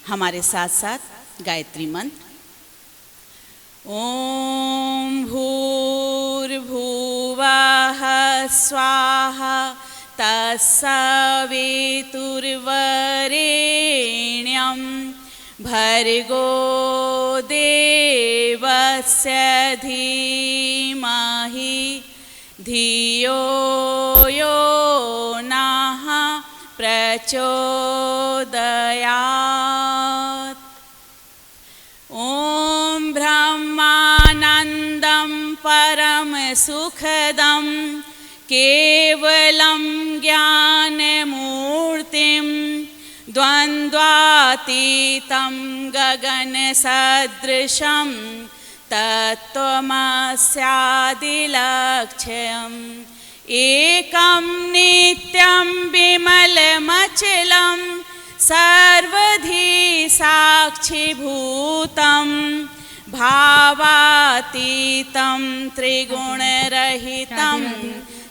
हमारे साथ साथ गायत्री मंत्र। ओम भूर्भुवः स्वाहा तत्सवितुर्वरेण्यं भर्गो देवस्य धीमहि धियो यो नः प्रचोदयात्। ॐ ब्रह्मानन्दं परम सुखदं केवलं ज्ञानमूर्तिं द्वन्द्वातीतं गगनसदृशं तत्त्वमस्यादिलक्ष्यम् एकं नित्यं विमलमचलं सर्वधी साक्षिभूतं भावातीतं त्रिगुणरहितं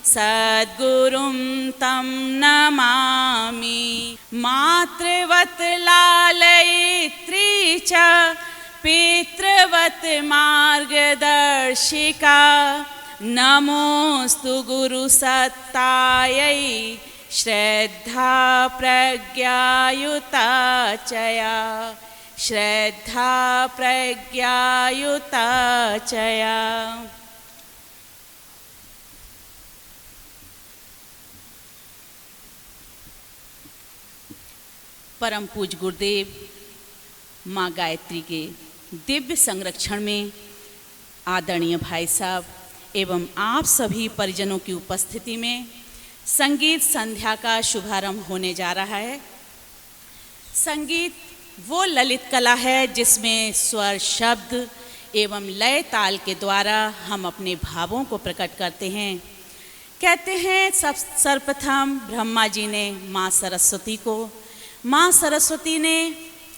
सद्गुरुं तं नमामि। मातृवत् लालयित्री च पितृवत् मार्गदर्शिका नमोस्तु गुरुसत्तायै श्रद्धा प्रज्ञायुता चया श्रद्धा प्रज्ञायुता चया। परम पूज्य गुरुदेव माँ गायत्री के दिव्य संरक्षण में आदरणीय भाई साहब एवं आप सभी परिजनों की उपस्थिति में संगीत संध्या का शुभारंभ होने जा रहा है। संगीत वो ललित कला है जिसमें स्वर, शब्द एवं लय ताल के द्वारा हम अपने भावों को प्रकट करते हैं। कहते हैं सर्वप्रथम ब्रह्मा जी ने माँ सरस्वती ने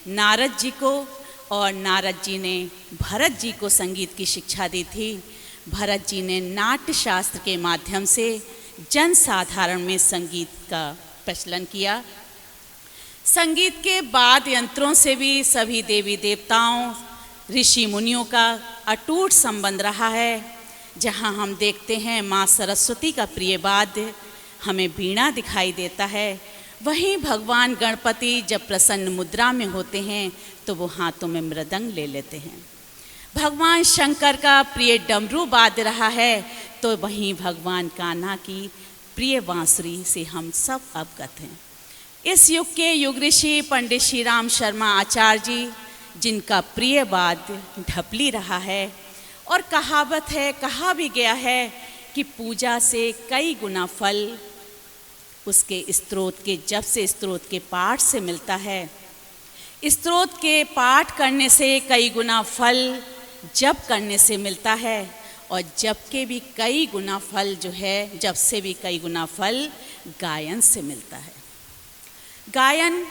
नारद जी को और नारद जी ने भरत जी को संगीत की शिक्षा दी थी। भरत जी ने नाट्य शास्त्र के माध्यम से जन साधारण में संगीत का प्रचलन किया। संगीत के बाद यंत्रों से भी सभी देवी देवताओं, ऋषि मुनियों का अटूट संबंध रहा है। जहाँ हम देखते हैं माँ सरस्वती का प्रिय वाद्य हमें वीणा दिखाई देता है, वहीं भगवान गणपति जब प्रसन्न मुद्रा में होते हैं तो वो हाथों में मृदंग ले लेते हैं। भगवान शंकर का प्रिय डमरू वाद्य रहा है तो वहीं भगवान कान्हा की प्रिय बांसुरी से हम सब अवगत हैं। इस युग के युग ऋषि पंडित श्री राम शर्मा आचार्य जी, जिनका प्रिय वाद्य ढपली रहा है, और कहावत है, कहा भी गया है कि पूजा से कई गुना फल उसके स्त्रोत के जप से स्त्रोत के पाठ से मिलता है। स्त्रोत के पाठ करने से कई गुना फल जप करने से मिलता है, और जप के भी कई गुना फल जो है, जप से भी कई गुना फल गायन से मिलता है। गायन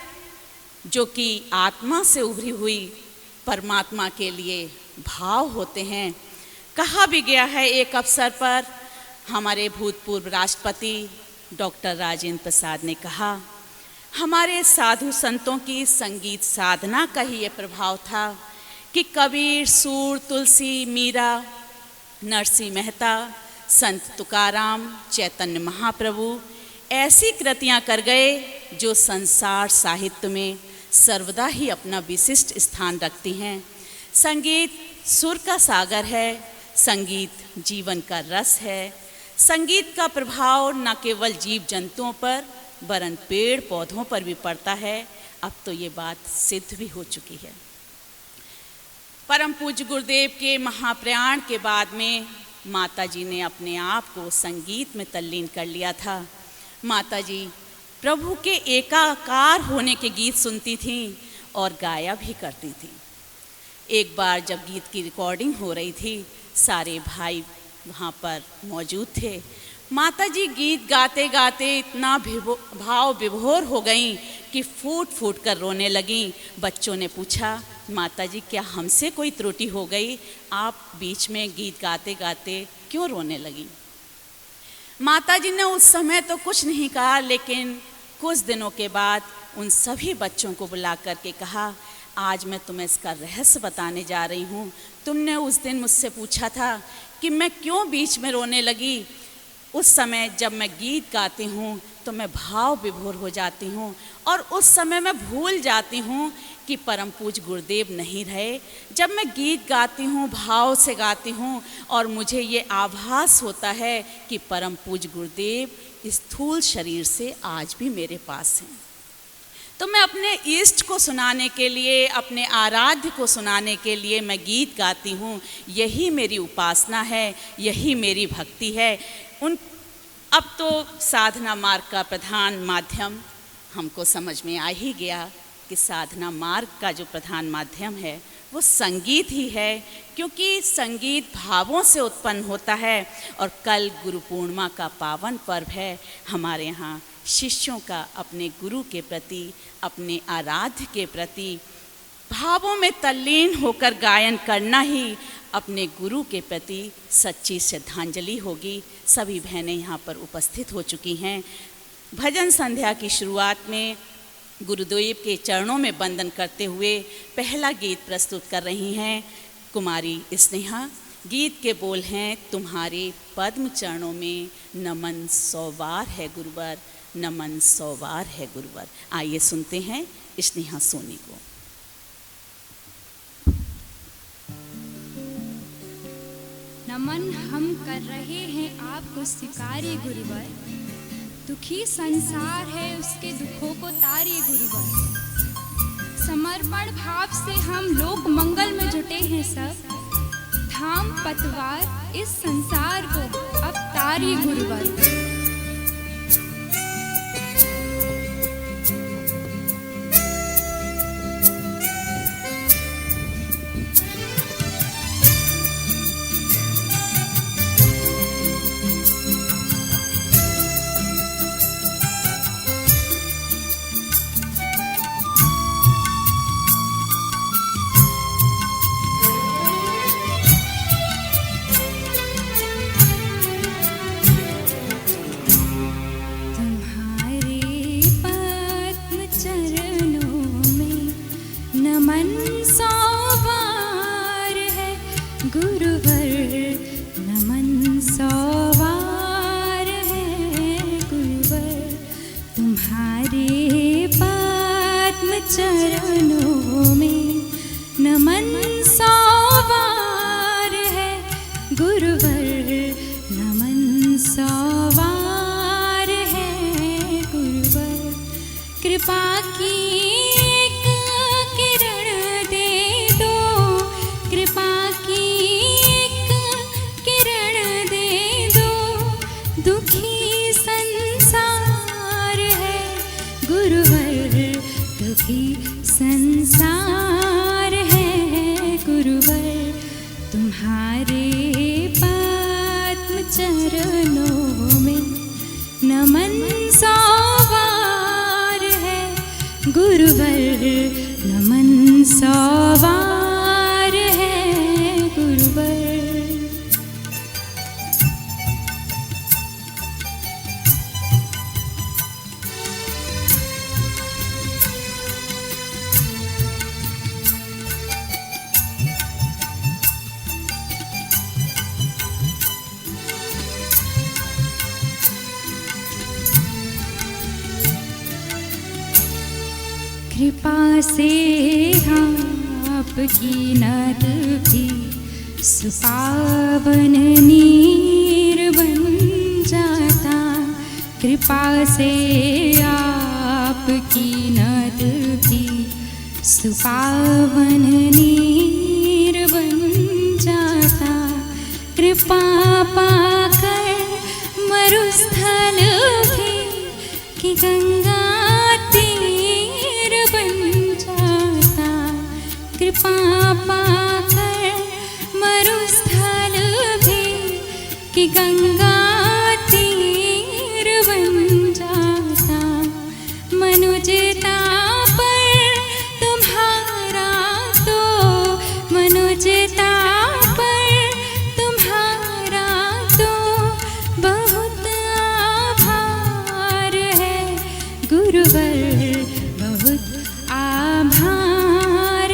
जो कि आत्मा से उभरी हुई परमात्मा के लिए भाव होते हैं। कहा भी गया है, एक अवसर पर हमारे भूतपूर्व राष्ट्रपति डॉक्टर राजेंद्र प्रसाद ने कहा, हमारे साधु संतों की संगीत साधना का ही ये प्रभाव था कि कबीर, सूर, तुलसी, मीरा, नरसिंह मेहता, संत तुकाराम, चैतन्य महाप्रभु ऐसी कृतियां कर गए जो संसार साहित्य में सर्वदा ही अपना विशिष्ट स्थान रखती हैं। संगीत सुर का सागर है, संगीत जीवन का रस है। संगीत का प्रभाव न केवल जीव जंतुओं पर वरन पेड़ पौधों पर भी पड़ता है। अब तो ये बात सिद्ध भी हो चुकी है। परम पूज्य गुरुदेव के महाप्रयाण के बाद में माता जी ने अपने आप को संगीत में तल्लीन कर लिया था। माता जी प्रभु के एकाकार होने के गीत सुनती थीं और गाया भी करती थीं। एक बार जब गीत की रिकॉर्डिंग हो रही थी, सारे भाई वहाँ पर मौजूद थे। माता जी गीत गाते गाते इतना भाव विभोर हो गईं कि फूट फूट कर रोने लगीं। बच्चों ने पूछा, माता जी क्या हमसे कोई त्रुटि हो गई? आप बीच में गीत गाते गाते क्यों रोने लगीं? माता जी ने उस समय तो कुछ नहीं कहा, लेकिन कुछ दिनों के बाद उन सभी बच्चों को बुला कर के कहा, आज मैं तुम्हें इसका रहस्य बताने जा रही हूँ। तुमने उस दिन मुझसे पूछा था कि मैं क्यों बीच में रोने लगी। उस समय जब मैं गीत गाती हूँ तो मैं भाव विभोर हो जाती हूँ और उस समय मैं भूल जाती हूँ कि परम पूज्य गुरुदेव नहीं रहे। जब मैं गीत गाती हूँ, भाव से गाती हूँ और मुझे ये आभास होता है कि परम पूज्य गुरुदेव स्थूल शरीर से आज भी मेरे पास हैं। तो मैं अपने इष्ट को सुनाने के लिए, अपने आराध्य को सुनाने के लिए मैं गीत गाती हूँ। यही मेरी उपासना है, यही मेरी भक्ति है। अब तो साधना मार्ग का प्रधान माध्यम हमको समझ में आ ही गया कि साधना मार्ग का जो प्रधान माध्यम है वो संगीत ही है, क्योंकि संगीत भावों से उत्पन्न होता है। और कल गुरु पूर्णिमा का पावन पर्व है। हमारे यहाँ शिष्यों का अपने गुरु के प्रति, अपने आराध्य के प्रति भावों में तल्लीन होकर गायन करना ही अपने गुरु के प्रति सच्ची श्रद्धांजलि होगी। सभी बहनें यहाँ पर उपस्थित हो चुकी हैं। भजन संध्या की शुरुआत में गुरुदेव के चरणों में वंदन करते हुए पहला गीत प्रस्तुत कर रही हैं कुमारी स्नेहा। गीत के बोल हैं, तुम्हारे पद्म चरणों में नमन 100 बार है गुरुवर, नमन 100 बार है गुरुवर। आइए सुनते हैं स्नेहा सोनी को। नमन हम कर रहे हैं आपको स्वीकार्य गुरुवर, दुखी संसार है उसके दुखों को तारे गुरुवर। समर्पण भाव से हम लोक मंगल में जुटे हैं सब, धाम पतवार इस संसार को अब तारे गुरुवर। चरणों में नमन 100 बार है गुरुवर, नमन 100 बार है गुरुवर। कृपा की एक किरण दे दो, कृपा की एक किरण दे दो, दुखी संसार है गुरुवर, दुखी संसार है गुरुवर। तुम्हारे पद्म चरणों में नमन 100 बार है गुरुवर, नमन 100 बार है गुरुवर। कृपा से आपकी नद भी सुपावन नीर बन जाता, कृपा से आपकी नद भी सुपावन नीर बन जाता। कृपा पाकर मरुस्थल भी कि गंगा कृपा पाकर मरुस्थल भी कि गंगा तीर बन जाता। मनुजता पर तुम्हारा तो, मनुजता पर तुम्हारा तो बहुत आभार है गुरुवर, बहुत आभार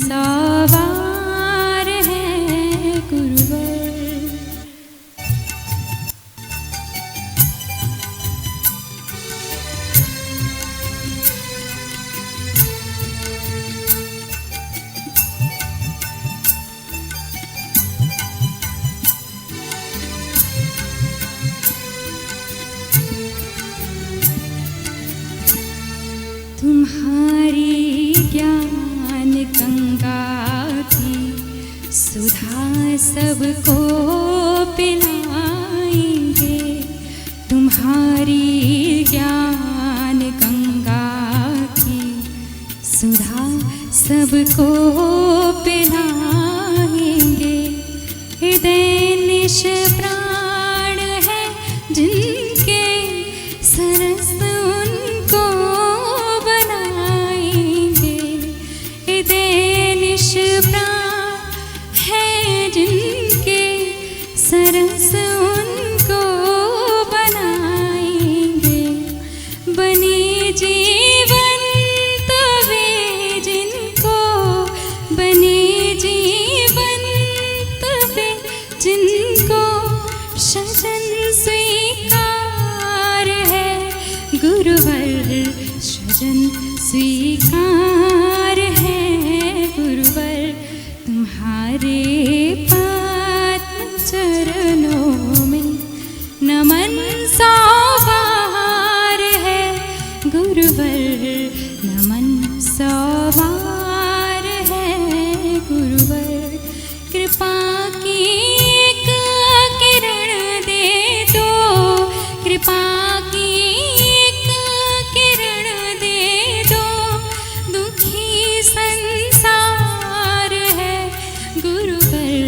सवार है गुरुवर। तुम्हारी ज्ञान गंगा की सुधा सबको पिलाएंगे। तुम्हारी ज्ञान गंगा की सुधा सबको पिलाएंगे। हृदय निश प्राण है जिनके सरस उनको बनाएंगे। हृदय निश प्राण है जिनके सरस उनको बनाएंगे। बने जीवंत वे जिनको, बने जीवंत वे जिनको सजन स्वीकार है गुरुवर। सजन स्वीकार है गुरुवर। तुम्हारे पद्म चरणों में नमन सवार है गुरुवर। नमन सवार है गुरुवर। कृपा की एक किरण दे दो, कृपा की एक किरण दे दो। दुखी संसार है गुरुवर।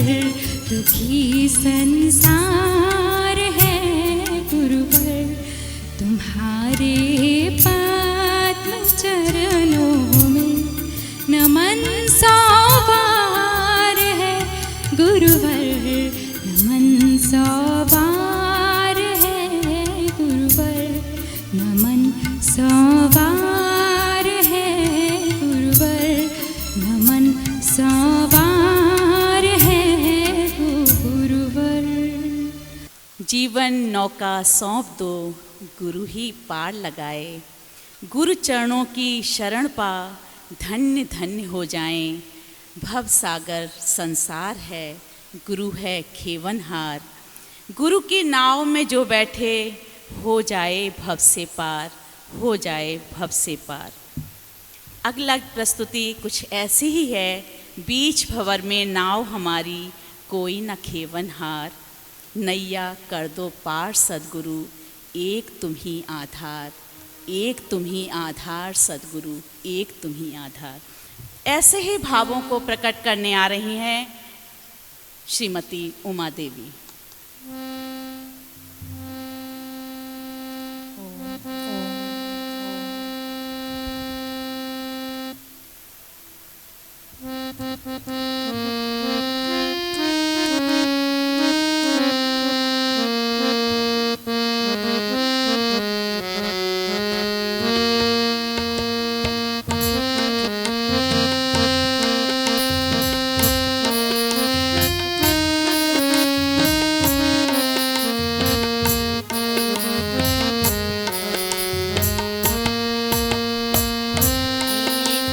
दुखी संसार है गुरुवर। तुम्हारे पद्म चरणों में नमन सवार है गुरुवर। नमन सवार है गुरुवर। नमन सवार है गुरुवर। नमन सवार है गुरुवर। जीवन नौका सौंप दो, गुरु ही पार लगाए। गुरु चरणों की शरण पा, धन्य धन्य हो जाएं। भव सागर संसार है, गुरु है खेवनहार। गुरु की नाव में जो बैठे, हो जाए भव से पार, हो जाए भव से पार। अगला प्रस्तुति कुछ ऐसी ही है। बीच भंवर में नाव हमारी, कोई न खेवनहार। नैया कर दो पार सद्गुरु, एक तुम ही आधार। एक तुम ही आधार सद्गुरु, एक तुम ही आधार। ऐसे ही भावों को प्रकट करने आ रही हैं श्रीमती उमा देवी।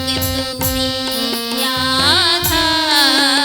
एक तुम्हीं आधार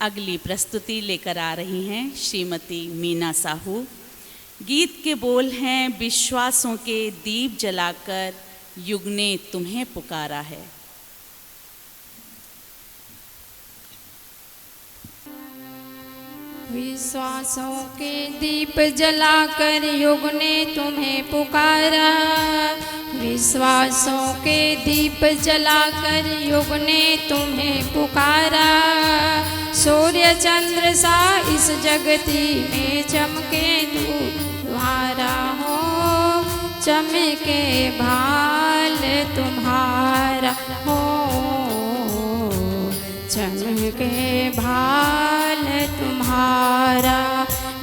अगली प्रस्तुति लेकर आ रही हैं श्रीमती मीना साहू। गीत के बोल हैं, विश्वासों के दीप जलाकर युग ने तुम्हें पुकारा है। विश्वासों के दीप जलाकर युग ने तुम्हें पुकारा, विश्वासों के दीप जलाकर युग ने तुम्हें पुकारा। सूर्य चंद्र सा इस जगती में चमके तुम्हारा हो, चमके भाल तुम्हारा हो, चमके भाल तुम्हारा।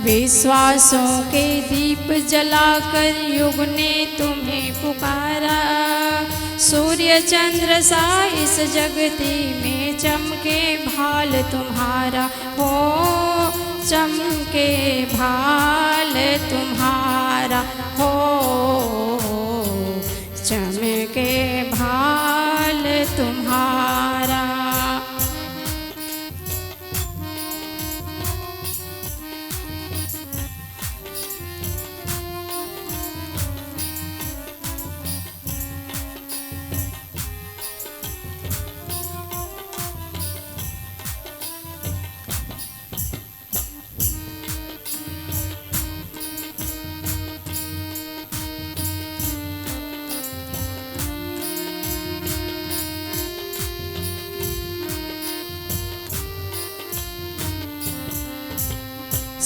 विश्वासों के दीप जलाकर युग ने तुम्हें पुकारा। सूर्य चंद्र सा इस जगती में चमके भाल तुम्हारा हो, चमके भाल तुम्हारा हो, चमके भाल तुम्हारा।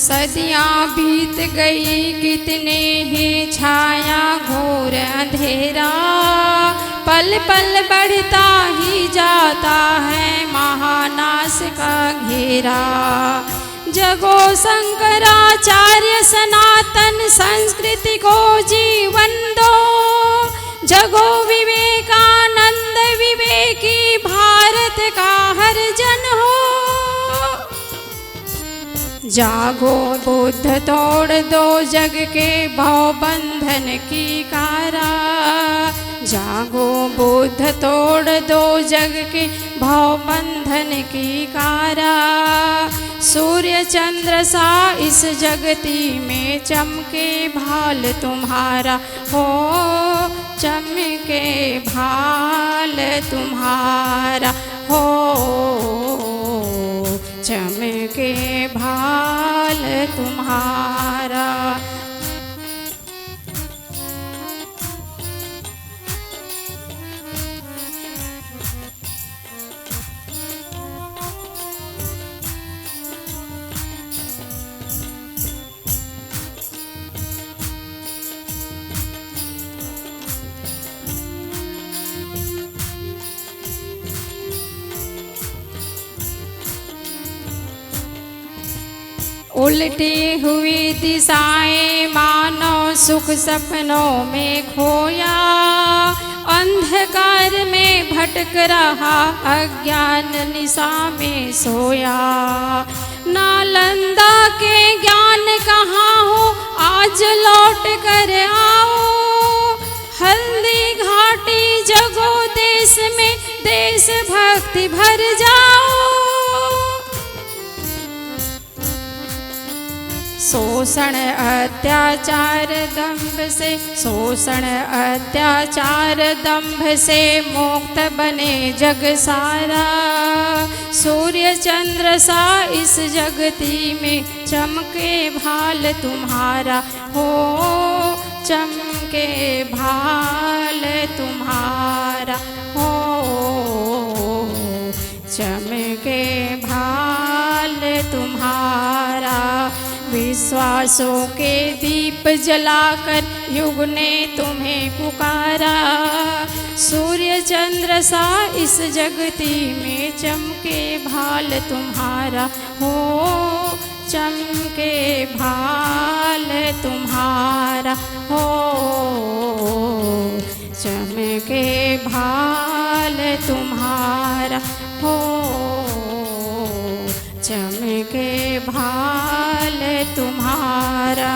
सदियाँ बीत गई कितने ही छाया घोर अंधेरा, पल पल बढ़ता ही जाता है महानाश का घेरा। जगो शंकराचार्य सनातन संस्कृति को जीवन दो, जगो विवेकानंद विवेकी भारत का हर जन हो। जागो बुद्ध तोड़ दो जग के भव बंधन की कारा, जागो बुद्ध तोड़ दो जग के भव बंधन की कारा। सूर्य चंद्र सा इस जगती में चमके भाल तुम्हारा हो, चमके भाल तुम्हारा हो, चमके भाल तुम्हारा। उल्टी हुई दिशाएं मानो सुख सपनों में खोया, अंधकार में भटक रहा अज्ञान निशा में सोया। नालंदा के ज्ञान कहाँ हो आज लौट कर आओ, हल्दी घाटी जगो देश में देश भक्ति भर जाओ। शोषण अत्याचार दंभ से, शोषण अत्याचार दंभ से मुक्त बने जग सारा। सूर्य चंद्र सा इस जगती में चमके भाल तुम्हारा हो, चमके भाल तुम्हारा हो, चमके भाल तुम्हारा। विश्वासों के दीप जलाकर युग ने तुम्हें पुकारा। सूर्य चंद्र सा इस जगती में चमके भाल तुम्हारा हो, चमके भाल तुम्हारा हो, चमके भाल तुम्हारा हो, चमके भाल तुम्हारा।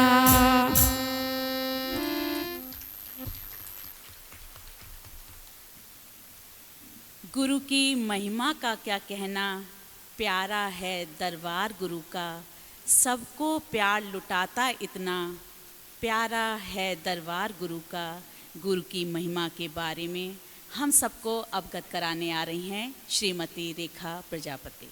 गुरु की महिमा का क्या कहना, प्यारा है दरबार गुरु का, सबको प्यार लुटाता इतना। प्यारा है दरबार गुरु का। गुरु की महिमा के बारे में हम सबको अवगत कराने आ रही हैं श्रीमती रेखा प्रजापति।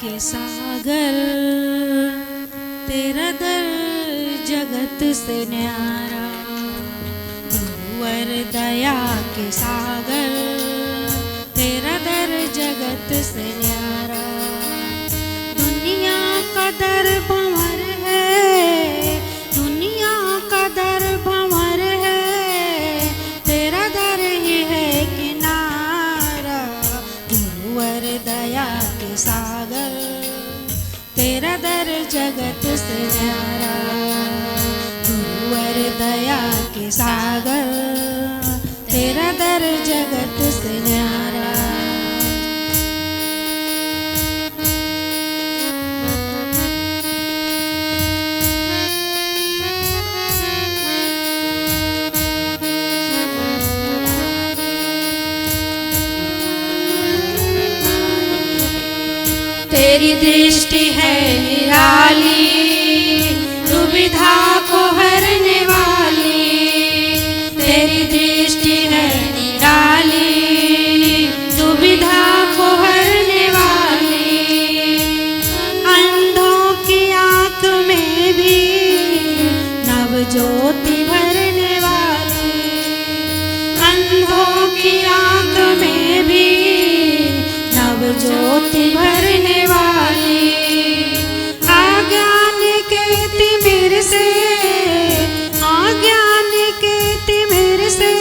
के सागर तेरा दर जगत से न्यारा, गुरुवर दया के सागर तेरा दर जगत से न्यारा। दुनिया का दर भंवर है, दुनिया का दर भंवर है, तेरा दर ही है किनारा। गुरुवर दया के सागर तेरा दर जगत से न्यारा, गुरुवर दया के सागर तेरा दर जगत से न्यारा। तेरी दृष्टि है निराली, दुविधा को हरने वाली। तेरी दृष्टि है निराली, दुविधा को हरने वाली। अंधों की आँख में भी नव ज्योति भरने वाली, अंधों की आँख में भी नव ज्योति भरने वाली। आज्ञान के तिमिर से, आज्ञान के तिमिर से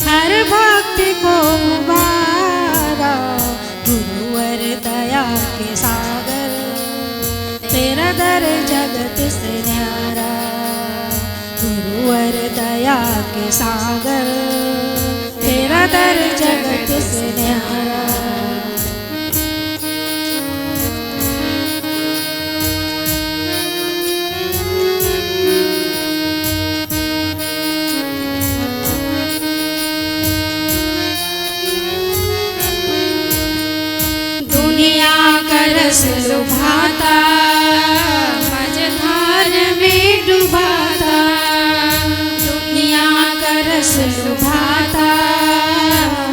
हर भक्त को उबारा। गुरुवर दया के सागर तेरा दर जगत से न्यारा, गुरुवर दया के सागर तेरा दर जगत से न्यारा। दुनिया का रस लुभाता, मझधार में डुबाता। दुनिया का रस लुभाता,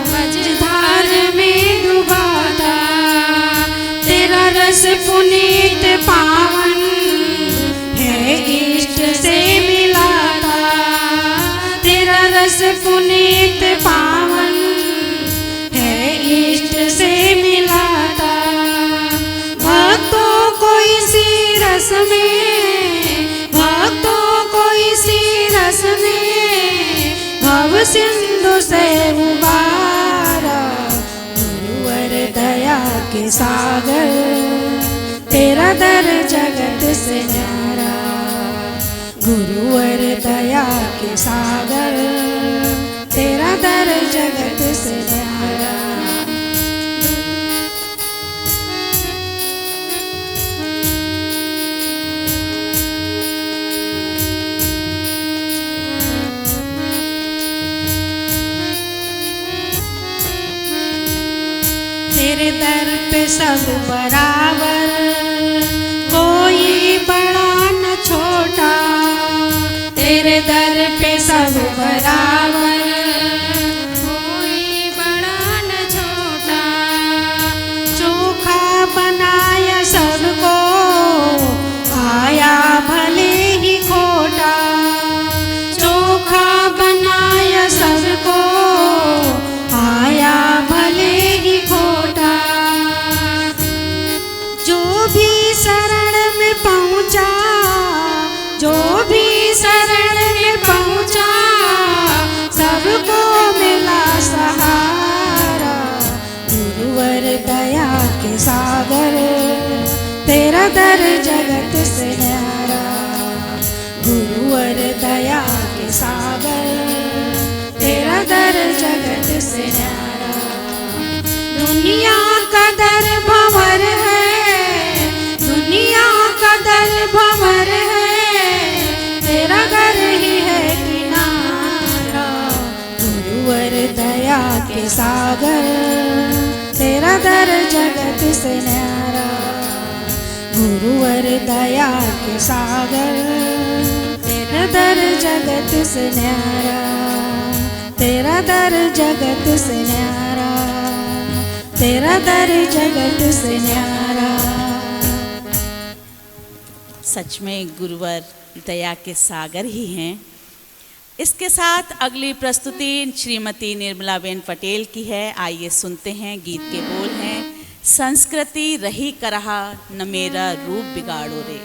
मझधार में डुबाता। तेरा रस पुनीत पावन है इष्ट से मिलाता। तेरा रस पुनीत पावन है इष्ट से मिलाता। भक्तों को इसी रस में, भक्तों को इसी रस में भव सिंधु से उबारा। गुरुवर दया के सागर तेरा दर जगत से न्यारा, गुरुवर दया के सागर तेरा दर जगत से न्यारा। तेरे दर पे सब बराबर, कोई बड़ा न छोटा। तेरे दर पे सब बराबर, कोई बड़ा न छोटा। चोखा बनाया सबको के सागर, तेरा दर जगत से न्यारा। गुरुवर दया के सागर, तेरा दर जगत से न्यारा। दुनिया का दर भंवर है, दुनिया का दर भंवर है, तेरा दर ही है किनारा। गुरुवर दया के सागर, तेरा दर जगत से न्यारा। गुरुवर दया के सागर, तेरा दर जगत से न्यारा। तेरा दर जगत से न्यारा, तेरा दर जगत से न्यारा। सच में गुरुवर दया के सागर ही हैं। इसके साथ अगली प्रस्तुति श्रीमती निर्मलाबेन पटेल की है। आइए सुनते हैं। गीत के बोल हैं, संस्कृति रही करहा न मेरा रूप बिगाड़ो रे।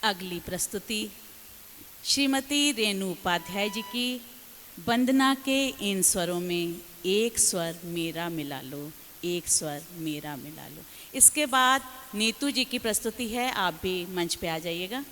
अगली प्रस्तुति श्रीमती रेणु उपाध्याय जी की वंदना के इन स्वरों में एक स्वर मेरा मिला लो, एक स्वर मेरा मिला लो। इसके बाद नीतू जी की प्रस्तुति है, आप भी मंच पे आ जाइएगा।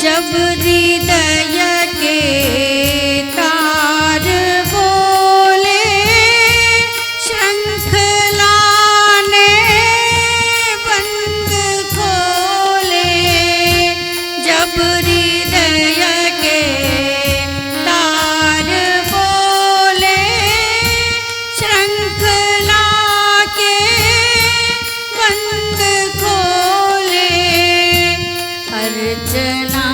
जब हृदय के तार बोले श्रृंखला ने बंद खोले, जब हृदय के तार बोले श्रृंखला के बंद खोले, अर्चना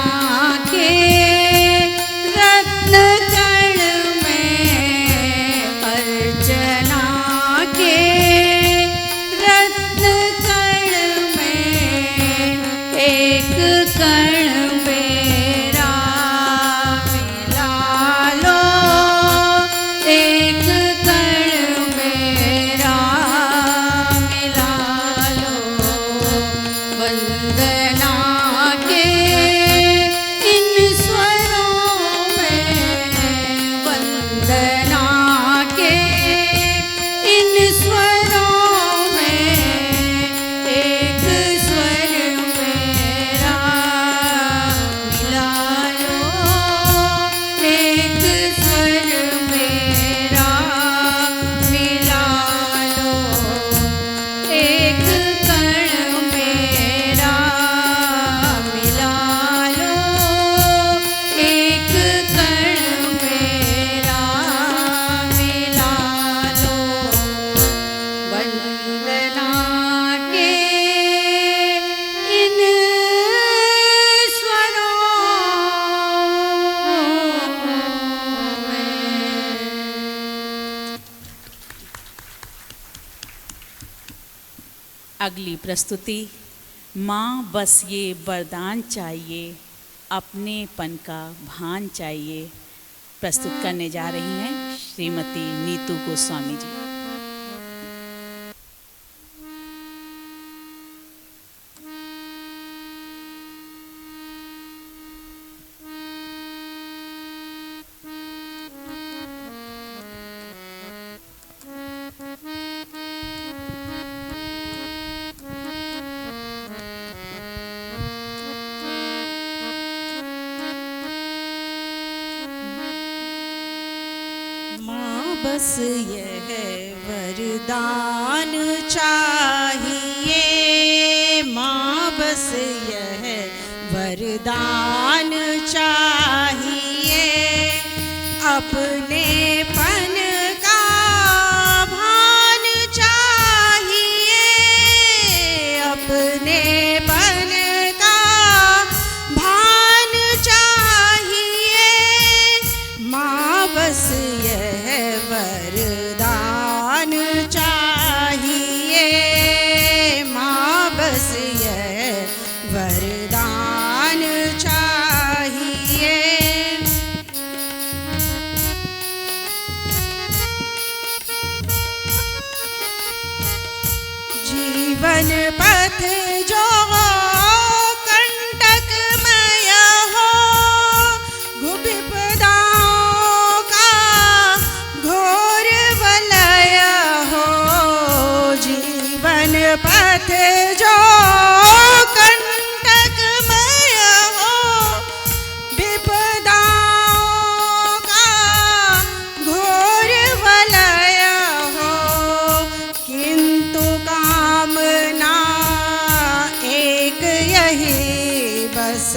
के अगली प्रस्तुति माँ बस ये वरदान चाहिए, अपनेपन का भान चाहिए, प्रस्तुत करने जा रही हैं श्रीमती नीतू गोस्वामी जी। बस यह वरदान चाहिए, माँ बस यह वरदान चाहिए, अपनेपन का भान चाहिए, अपनेपन का भान चाहिए, माँ बस यह वरदान चाहिए, माँ बस यह वरदान चाहिए। जीवन पथ जो कंटकमय हो, विपदाओं का घोर वलय हो, जीवन पथ जो कंटकमय हो, विपदाओं का घोर वलय हो, किंतु कामना एक यही बस,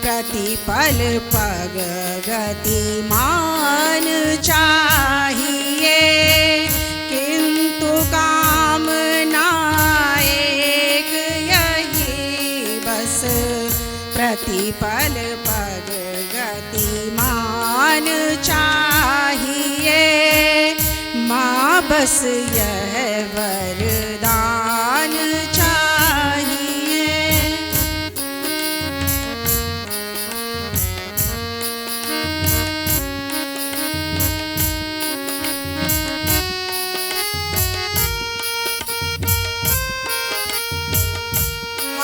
प्रतिपल पग गतिमान चाहिए, किंतु कामना एक यही बस, प्रतिपल पग गतिमान चाहिए, माँ बस यह वरदान चाहिए।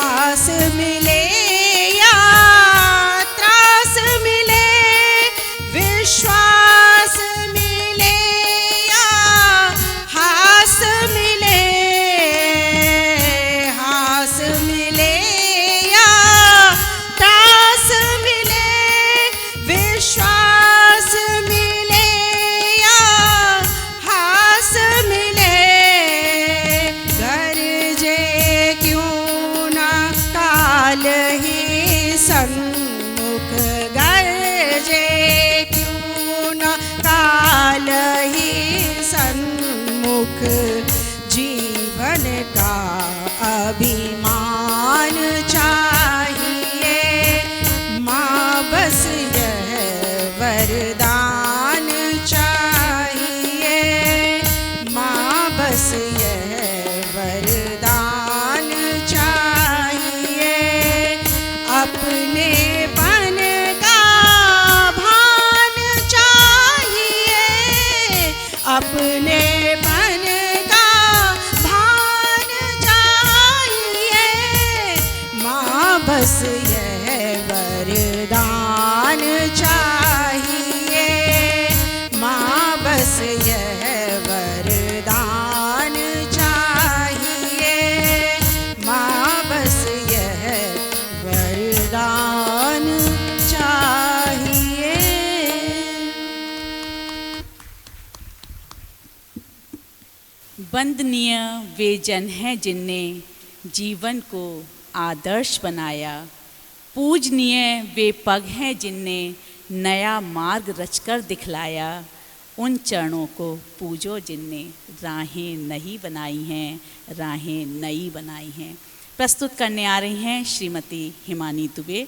आस मिले या त्रास मिले, विश्वास मिले या हास मिले, हास मिले या त्रास मिले, विश्वास मिले या हास मिले, गरजे क्यों न काल ही सन्मुख, गरजे क्यों न काल ही सन्मुख, जीवन का अभिमान चाहिए, माँ बस यह वरदान चाहिए, माँ बस यह वरदान चाहिए, अपनेपन का भान चाहिए, अपनेपन का भान चाहिए, माँ बस यह वरदान चाहिए, माँ बस यह वरदान चाहिए, माँ बस यह वरदान चाहिए। वंदनीय वे जन हैं जिनने जीवन को आदर्श बनाया, पूजनीय वे पग हैं जिनने नया मार्ग रचकर दिखलाया, उन चरणों को पूजो जिनने राहें नहीं बनाई हैं, राहें नई बनाई हैं। प्रस्तुत करने आ रही हैं श्रीमती हिमानी दुबे।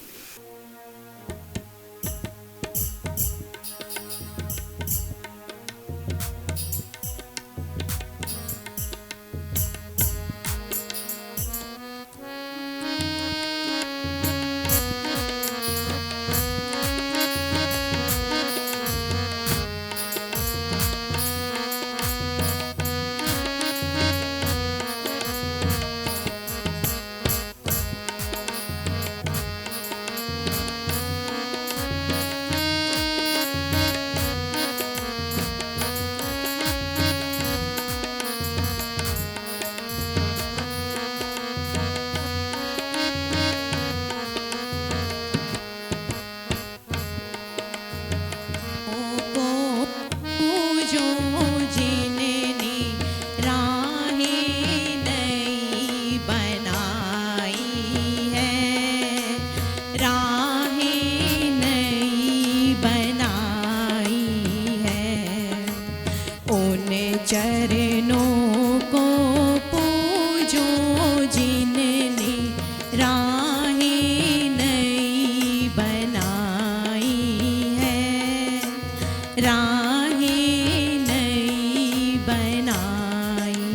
राहें नई बनाई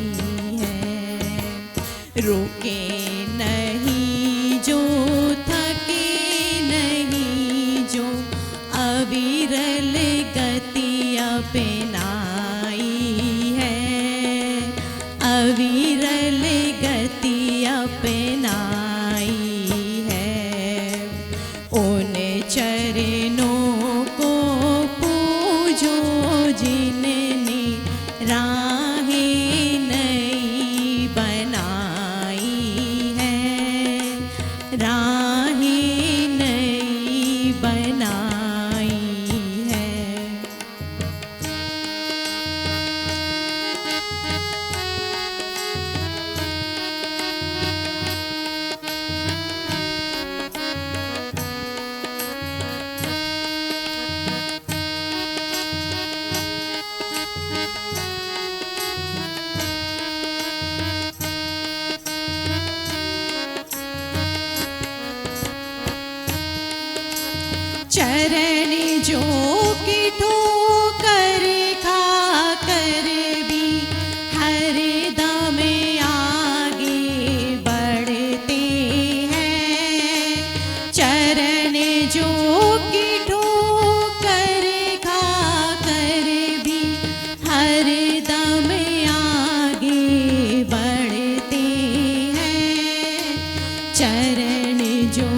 है। रुके नहीं जो, थके नहीं जो, अविरल गति अपनाई है। अविरल गति अपनाई है। उन चरणों को पूजो जिनने राहें नई बनाई है। राहें नई बनाई है। चरण जो की ठोकर खा कर भी हरदम आगे बढ़ते हैं। चरण जो की ठोकर खा कर भी हरदम आगे बढ़ते हैं। चरण जो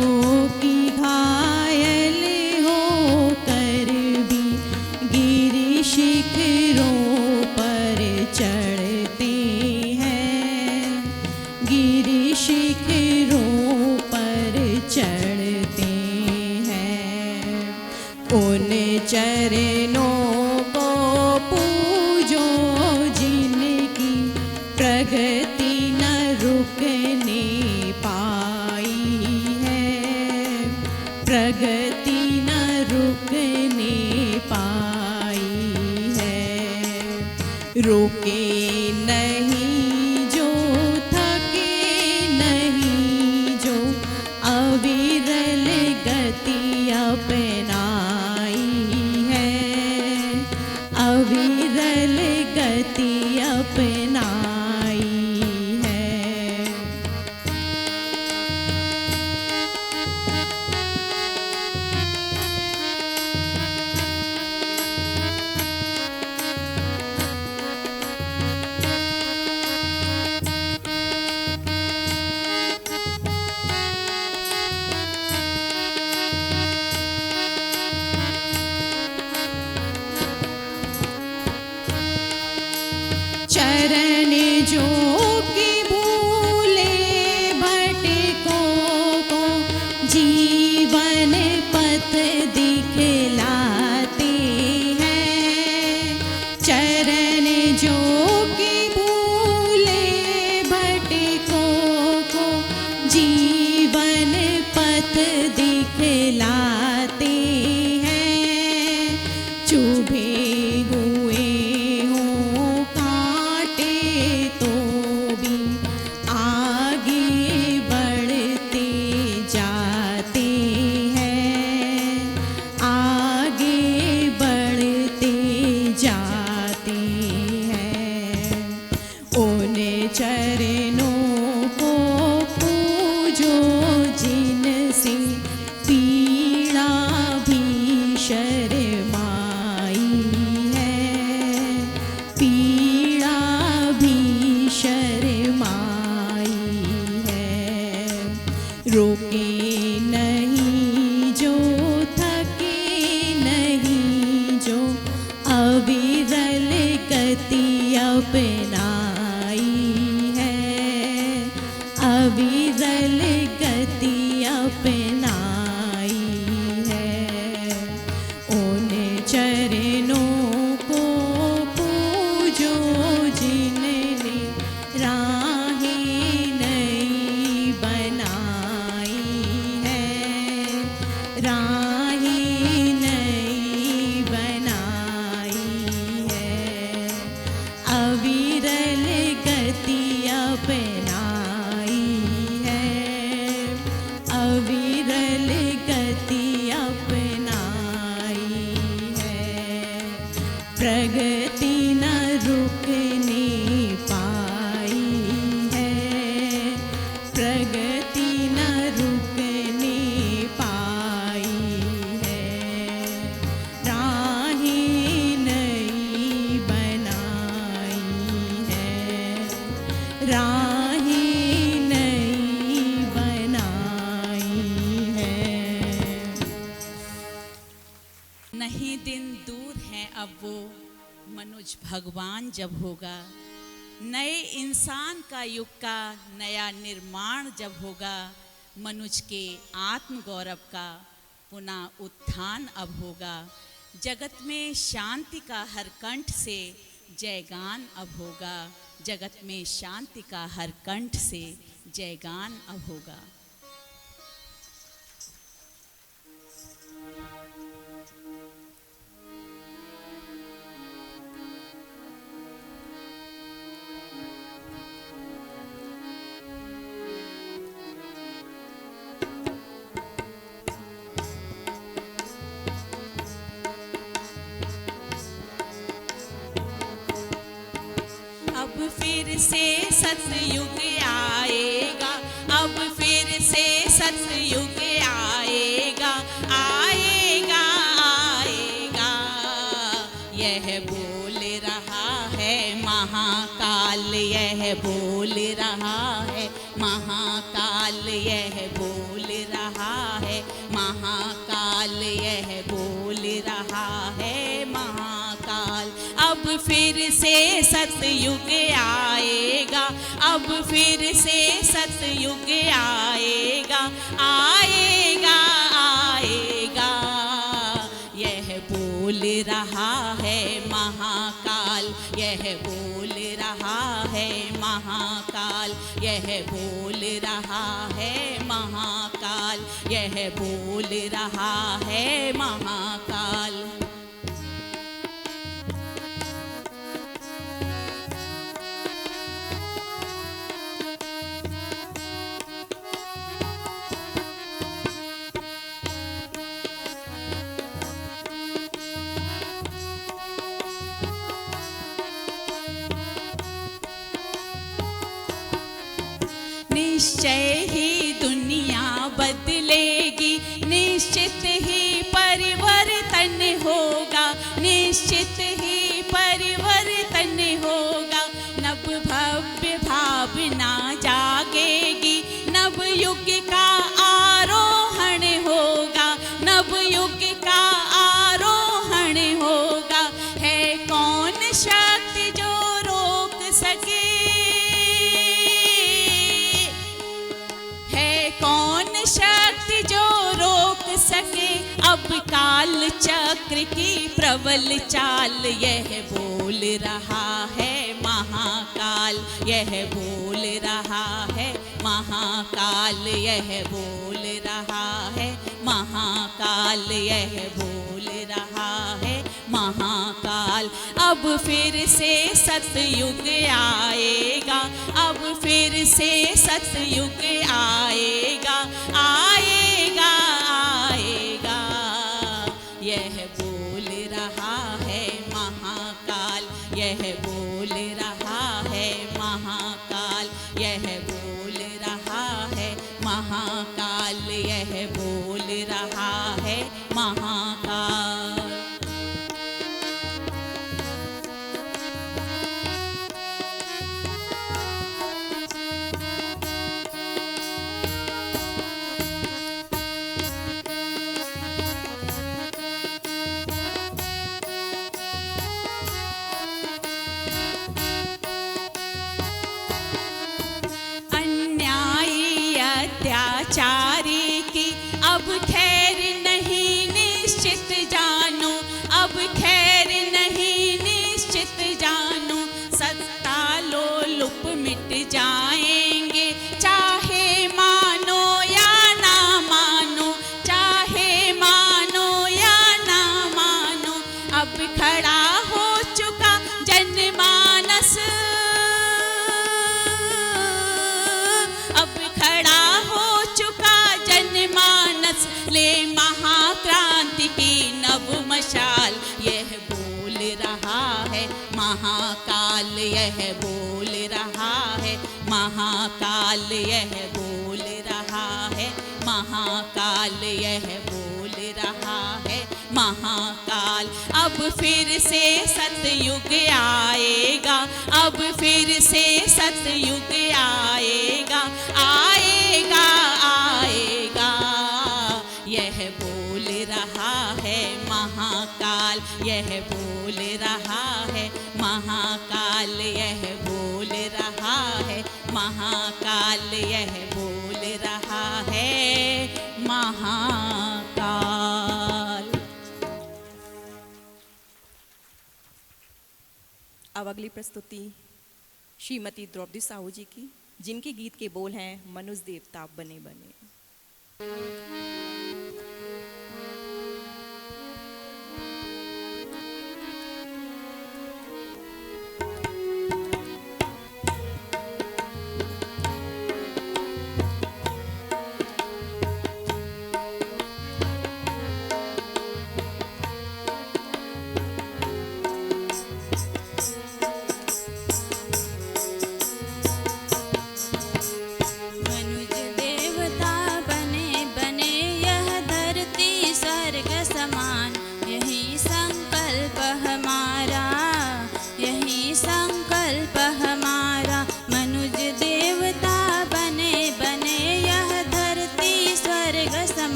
की घायल होकर भी गिरि शिखरों पर चढ़ते हैं। गिरि शिखरों पर चढ़ते हैं। उन चरणों को पूजो जिनकी प्रगति न रुकने पाई है। प्रगति न रुकने पाई है। रुके नहीं जो, थके नहीं जो, अविरल गति अपनाई है। अविरल गति अपनाई है। चरण जो की भूले भटकों को जीवन पथ दिखलाते हैं। चरण जो की भूले भटकों को जीवन पथ दिखलाते हैं। चुभे हुए हों कांटे तो भी आगे बढ़ते जाते हैं। आगे बढ़ते जाते हैं। उन चरणों को पूजो जिनसे पीड़ा भी शर्माई है। पीड़ा भी शर्माई है। रुके नहीं जो, थके नहीं जो, अविरल गति अपनाई है। अविरल गति अपनाई है। उन चरणों को पूजो जिनने राहें नई बनाई है। राहें नई बनाई है। अविरल प्रगति न रुकने पाई है, प्रगति न रुकने पाई है। राहें नई बनाई है, राहें नई बनाई है। नहीं दिन दूर हैं अब वो मनुज भगवान जब होगा, नए इंसान का युग का नया निर्माण जब होगा, मनुज के आत्म गौरव का पुनः उत्थान अब होगा। जगत में शांति का हर कंठ से जयगान अब होगा, जगत में शांति का हर कंठ से जयगान अब होगा। अब फिर से सतयुग आएगा, अब फिर से सतयुग आएगा, आएगा आएगा। यह बोल रहा है महाकाल, यह बोल रहा है महाकाल, यह बोल रहा है महाकाल, यह बोल रहा है महाकाल। अब फिर से सतयुग आएगा, अब फिर से सतयुग आएगा, आएगा आएगा। यह बोल रहा है महाकाल, यह बोल रहा है महाकाल, यह बोल रहा है महाकाल, यह बोल रहा है महाकाल। निश्चय ही दुनिया बदलेगी, निश्चित ही परिवर्तन होगा, निश्चित ही परिवर्तन होगा। नव भव्य भावना जागेगी, नव युग का आरोहण होगा, नव युग का आरोहण होगा। है कौन शक्ति जो रोक सके, कौन शक्ति जो रोक सके अब काल चक्र की प्रबल चाल। यह बोल रहा है महाकाल, यह बोल रहा है महाकाल, यह बोल रहा है महाकाल, यह बोल रहा है महाकाल। अब फिर से सतयुग आएगा, अब फिर से सतयुग आएगा, आएगा आएगा। यह बोल रहा है महाकाल, यह बोल रहा है महाकाल, यह बोल रहा है महाकाल, यह बोल रहा है महाकाल। अत्याचारी की अब खैर नहीं निश्चित जानो, अब खैर नहीं निश्चित जानो। सत्ता लोलुप मिट जाएंगे, चाहे मानो या ना मानो, चाहे मानो या ना मानो। अब खड़ा हो चुका जनमानस, अब खड़ा हो चुका जनमानस। ले महाक्रांति की नव यह बोल रहा है, महाकाल यह बोल रहा है, महाकाल यह बोल रहा है, महाकाल। अब फिर से सतयुग आएगा, अब फिर से सतयुग आएगा, आएगा आएगा। यह बोल रहा है महाकाल, यह बोल रहा है महाकाल, यह बोल रहा है महाकाल, यह बोल रहा है महाकाल। अब अगली प्रस्तुति श्रीमती द्रौपदी साहू जी की, जिनके गीत के बोल हैं मनुष्य देवता बने बने।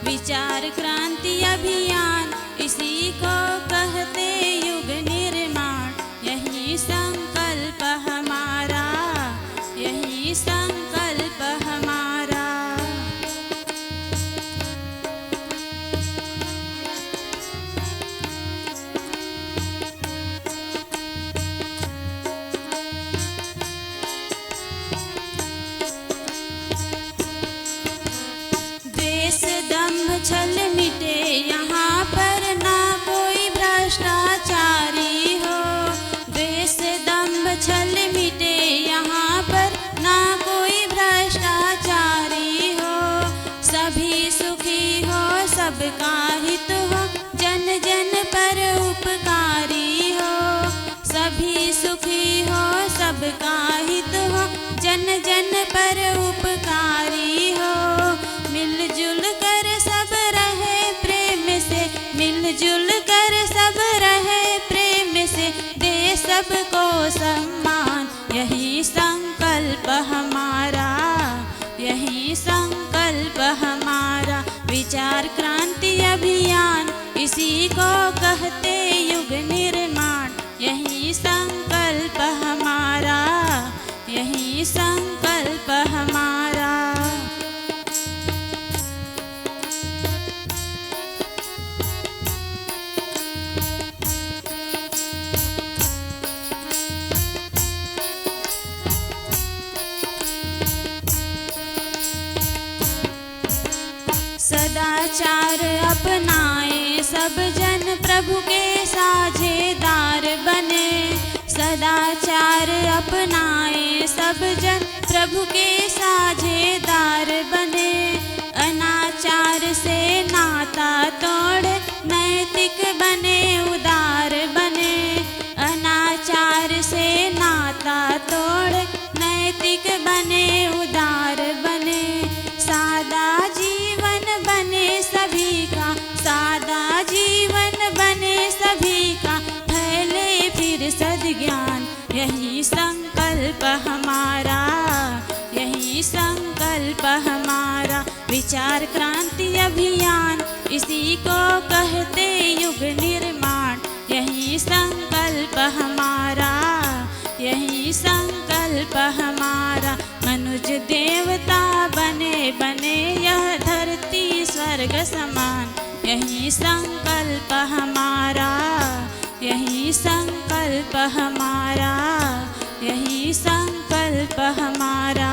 विचार क्रांति अभियान, इसी को कहते युग निर्माण। यही संकल्प हमारा, यही संकल्प हमारा। द्वेष दंभ छल मिटे यहाँ पर, ना कोई भ्रष्टाचारी हो। द्वेष दंभ छल मिटे यहाँ पर, ना कोई भ्रष्टाचारी हो। सभी सुखी हो, सबका हित हो, जन जन पर उपकारी हो। सभी सुखी हो, सबका हित हो, जन जन पर उपकारी हो। मिलजुल कर सब रहे प्रेम से, मिलजुल कर सब रहे प्रेम से, दे सबको सम्मान। यही संकल्प हमारा, यही संकल्प हमारा। विचार क्रांति अभियान, इसी को कहते युग निर्माण। यही संकल्प हमारा, यही संकल्प हमारा। सदाचार अपनाए सब जन, प्रभु के साझेदार बने। सदाचार अपनाए सब जन, प्रभु के साझेदार बने। अनाचार से नाता तोड़, नैतिक बने उदार बने। अनाचार से नाता तोड़, नैतिक बने उदार बने। सादा जीवन बने सभी का, सादा जीवन बने सभी का, फैले फिर सद्ज्ञान। यही संकल्प हमारा, यही संकल्प हमारा। विचार क्रांति अभियान, इसी को कहते युग निर्माण। यही संकल्प हमारा, यही संकल्प हमारा। मनुष्य देवता बने बने, यह धरती स्वर्ग समान। यही संकल्प हमारा, यही संकल्प हमारा, यही संकल्प हमारा,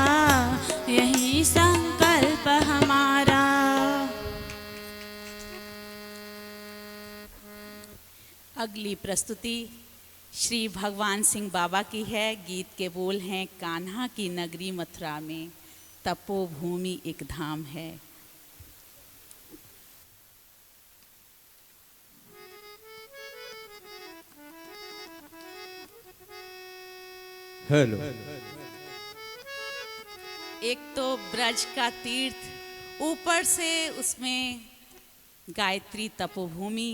यही संकल्प हमारा। अगली प्रस्तुति श्री भगवान सिंह बाबा की है। गीत के बोल हैं कान्हा की नगरी मथुरा में, तपोभूमि एक धाम है। हेलो। एक तो ब्रज का तीर्थ, ऊपर से उसमें गायत्री तपोभूमि,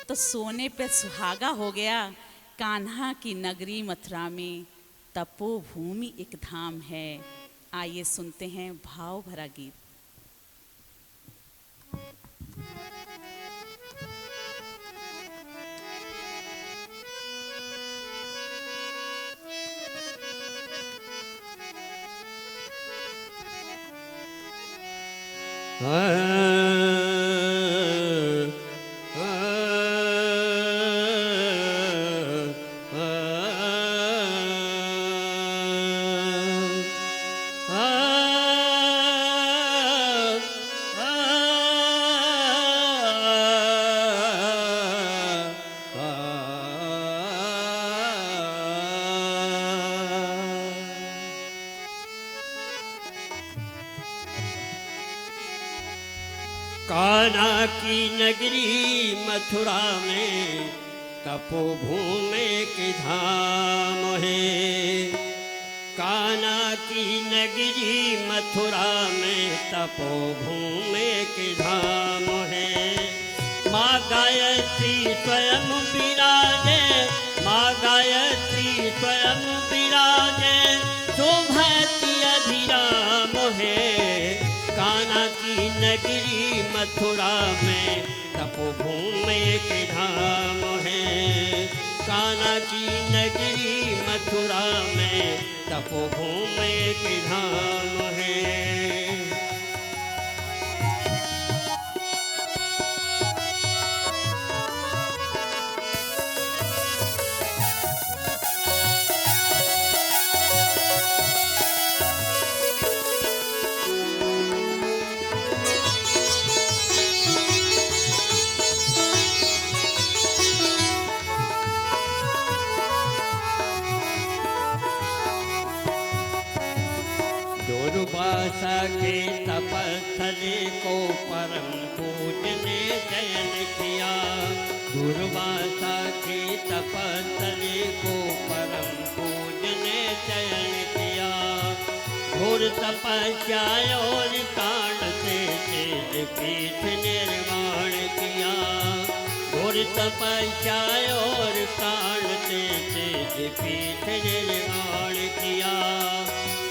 तो सोने पे सुहागा हो गया। कान्हा की नगरी मथुरा में तपोभूमि एक धाम है। आइए सुनते हैं भाव भरा गीत। कान्हा की नगरी मथुरा में तपोभूमि के धाम है। कान्हा की नगरी मथुरा में तपोभूमि के धाम है। माँ गायत्री स्वयं विराजे, माँ गायत्री स्वयं विराजे, शोभती अभिराम है। कान्हा की नगरी मथुरा में तपोभूमि के धाम है। कान्हा की नगरी मथुरा में तपोभूमि के धाम है। दुर्वासा के तपस्थली को परम पूजने चयन किया। दुर्वासा के तपस्थली को परम पूजने चयन किया। घोर तपस्या और कांड से तेज पीठ निर्माण किया। घोर तपस्या और कांड से तेज पीठ निर्माण किया।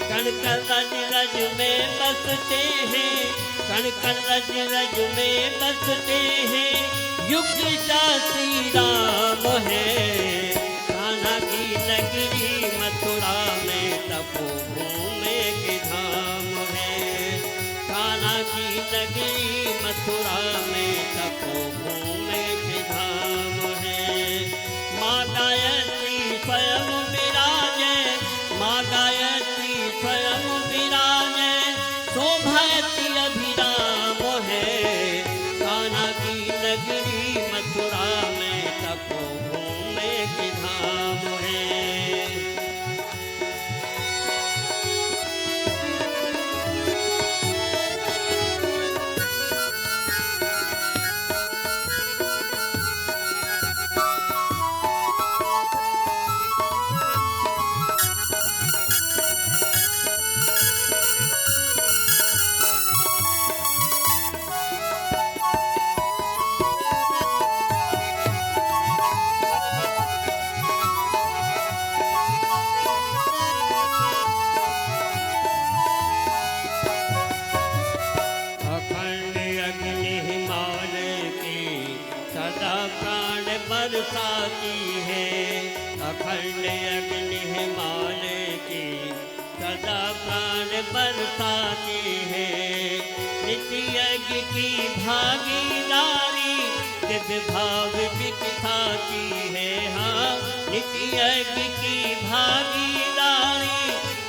कण कण रज रज में बसते हैं, कण कण रज रज में बसते हैं, युग श्री राम है। कान्हा की नगरी मथुरा में तपोभूमि के धाम है। कान्हा की नगरी मथुरा में तपोभूमि के धाम है। माँ गायत्री स्वयं विराजे, माँ गायत्री स्वयं विराजे, शोभती अभिराम है। कान्हा की नगरी मथुरा में तपोभूमि के धाम है। बरसाती है। अखंड अग्नि हिमालय की सदा प्राण बरसाती है। नित्य यज्ञ की भागीदारी दिव्य भाव विकसाती है। हाँ, नित्य यज्ञ की भागीदारी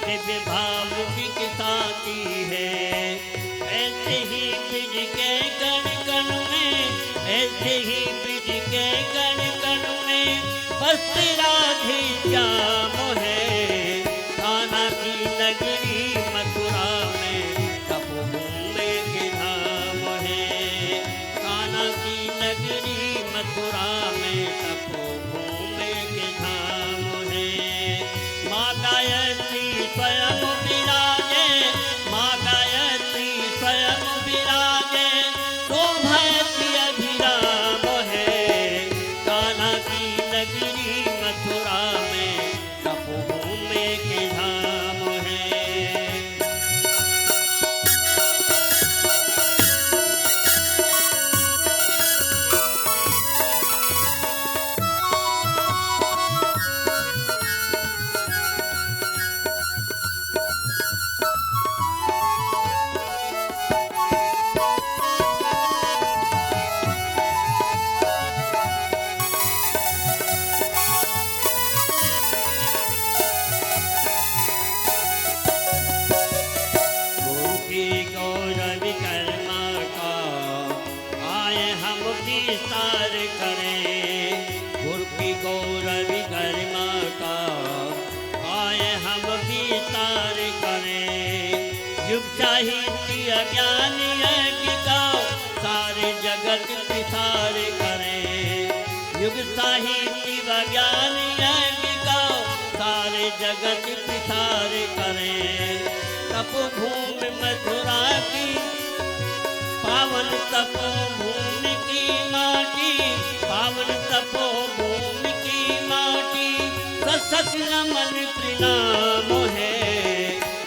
दिव्य भाव विकसाती है। ऐसे ही ब्रज के कण कण में, ऐसे ही ब्रज के कण कण में बस राधे श्याम है। कान्हा की नगरी मथुरा में तपोभूमि के धाम है। कान्हा की नगरी मथुरा में तपोभूमि के धाम है। माता युग साहित्य ज्ञान यज्ञ का सारे जगत प्रसार करे। युग साहित्य ज्ञान यज्ञ का सारे जगत प्रसार करे। तपोभूमि मथुरा की पावन तपोभूमि की माटी, पावन तपोभूमि की माटी, सत नमन प्रणाम है।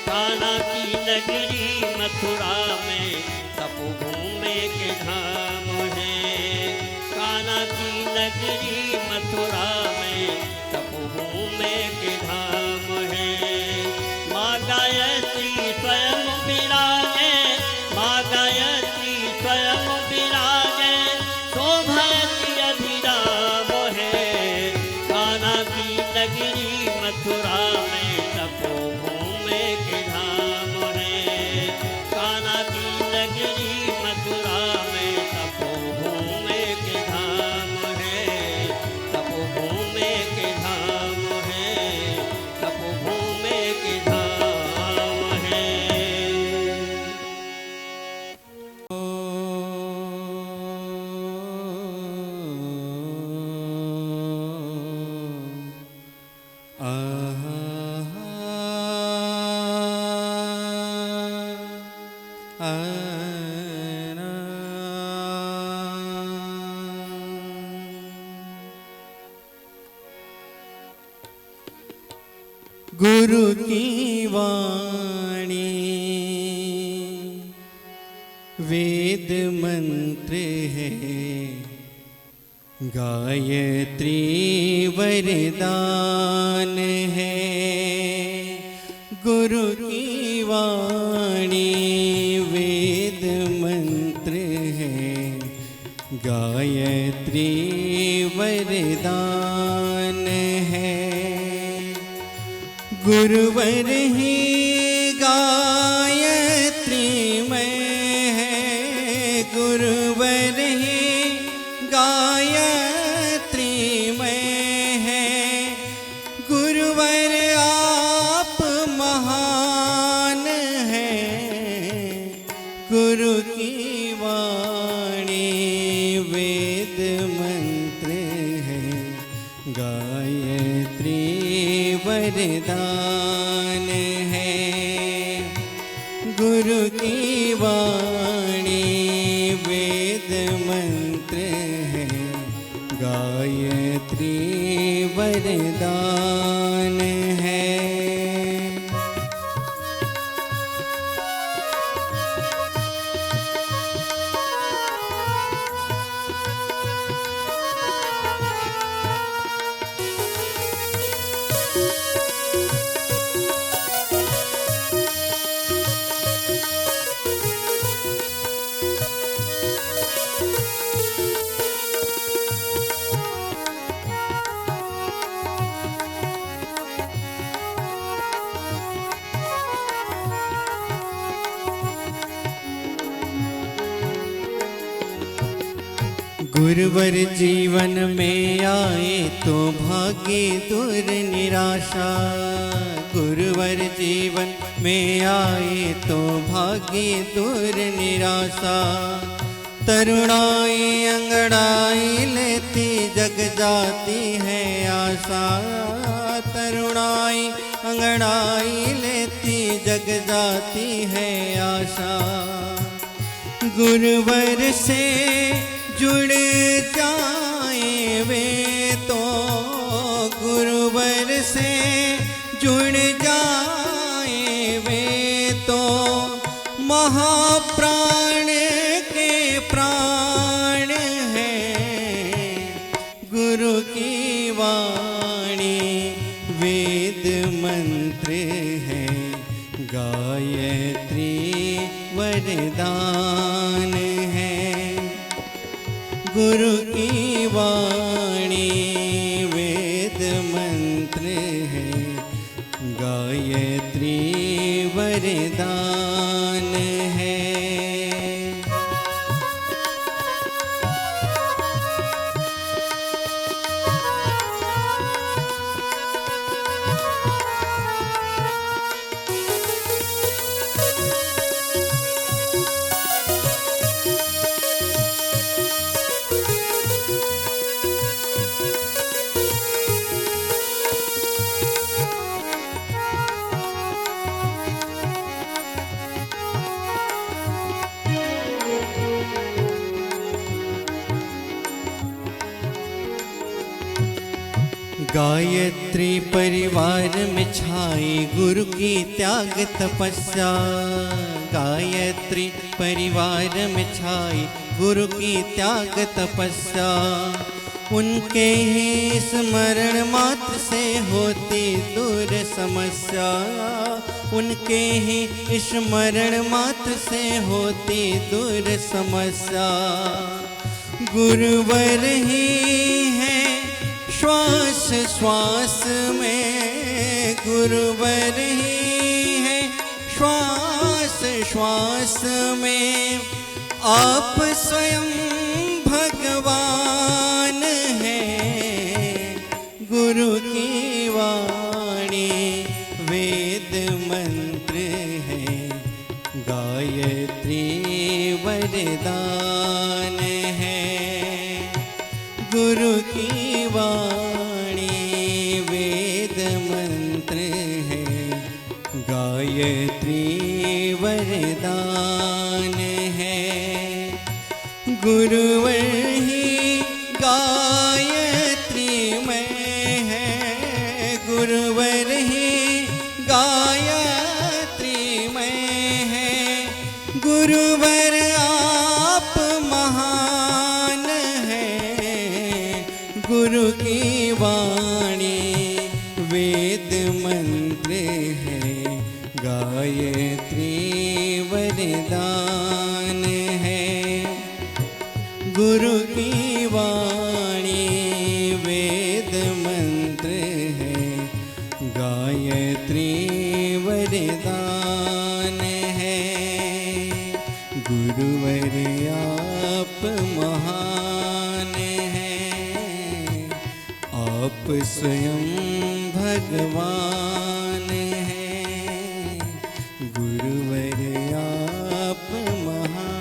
कान्हा की नगरी मथुरा में तपोभूमि के धाम है। कान्हा की नगरी मथुरा में तपोभूमि के धाम है। माँ गायत्री स्वयं विराजे, माँ गायत्री स्वयं विराजे, शोभती अभिराम है। कान्हा की नगरी मथुरा में तपोभूमि के धाम है। कान्हा की नगरी मथुरा में तपोभूमि के धाम है। तपोभूमि के धाम है। तपोभूमि के धाम है। गुरु की वाणी वेद मंत्र है, गायत्री वरदान है। गुरु की वाणी वेद मंत्र है, गायत्री वरदान है। गुरुवर ही गायत्री में है, गुरुवर ही गायत्री में है। गुरुवर आप महान है, गुरु की वाणी वेद मंत्र है, गायत्री वरदान है। गुरु की वाणी वेद मंत्र है, गायत्री वरदान है। गुरुवर जीवन में आए तो भागे दूर निराशा। गुरुवर जीवन में आए तो भागे दूर निराशा। तरुणाई अंगड़ाई लेती जग जाती है आशा। तरुणाई अंगड़ाई लेती जग जाती है आशा। गुरुवर से जुड़ जाए वे तो, गुरुवर से जुड़ जाए वे तो, महाप्राण के प्राण हैं। गुरु की वाणी वेद मंत्र है, गायत्री वरदान है। गुरु की वाणी वेद मंत्र है, गायत्री वरदान है। गायत्री परिवार में छाई गुरु की त्याग तपस्या। गायत्री परिवार में छाई गुरु की त्याग तपस्या। उनके ही स्मरण मात्र से होती दूर समस्या। उनके ही स्मरण मात्र से होती दूर समस्या। गुरुवर ही है श्वास श्वास में, गुरुवर ही है श्वास श्वास में। आप स्वयं भगवान हैं, गुरु की वाणी वेद मंत्र है। गायत्री वरदान है, गुरु की वाणी वेद मंत्र है। गायत्री वरदान है, गुरुवर ही गायत्री में है। गुरुवर ही गायत्री में है। गुरुवर आप महान है, गुरु की वाणी वेद मंत्र है। गायत्री वरदान है, गुरु की वाणी वेद मंत्र है। गायत्री वरदान है, गुरुवर आप महान है। आप स्वयं भगवान है, गुरुवर आप महान।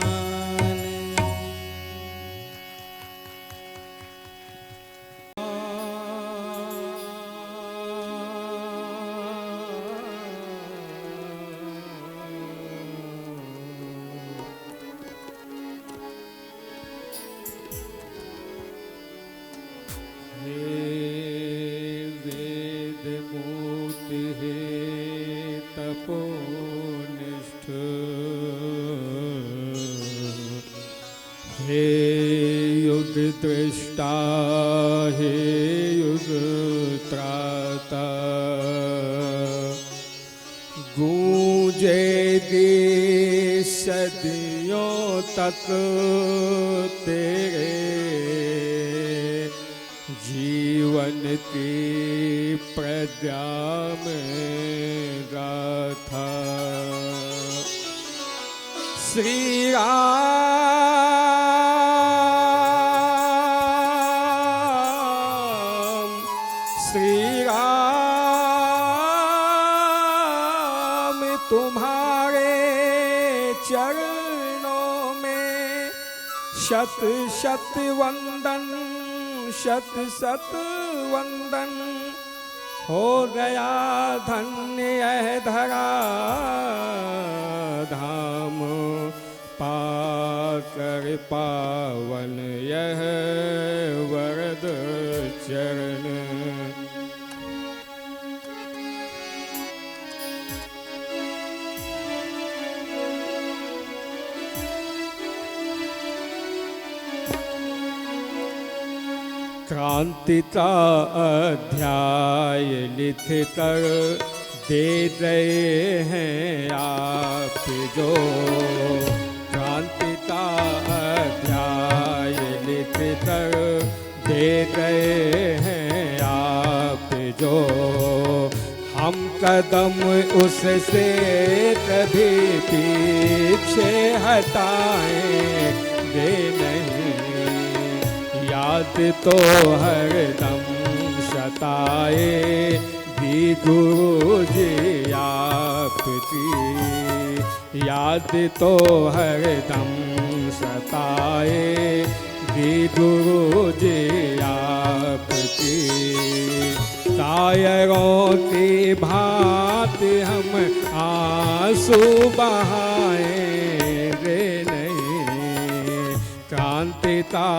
दृष्टा हे युग त्राता। गूंजे देश सदियों तक तेरे जीवन की प्रजा में गाथा। श्री राम तुम्हारे चरणों में शत शत वंदन, शत शत वंदन। हो गया धन्य यह धरा धाम, पाकर पावन यह वरद चरण। क्रांति का अध्याय लिख कर दे रहे हैं आप जो। क्रांति का अध्याय लिख कर दे रहे हैं आप जो। हम कदम उससे कभी पीछे हटाएंगे नहीं। याद तो हरदम सताए दी गुरु जी आपकी। याद तो हरदम सताए दी गुरु जी आपकी। कायरों की भांति हम आंसू बहाएंगे नहीं। क्रांति का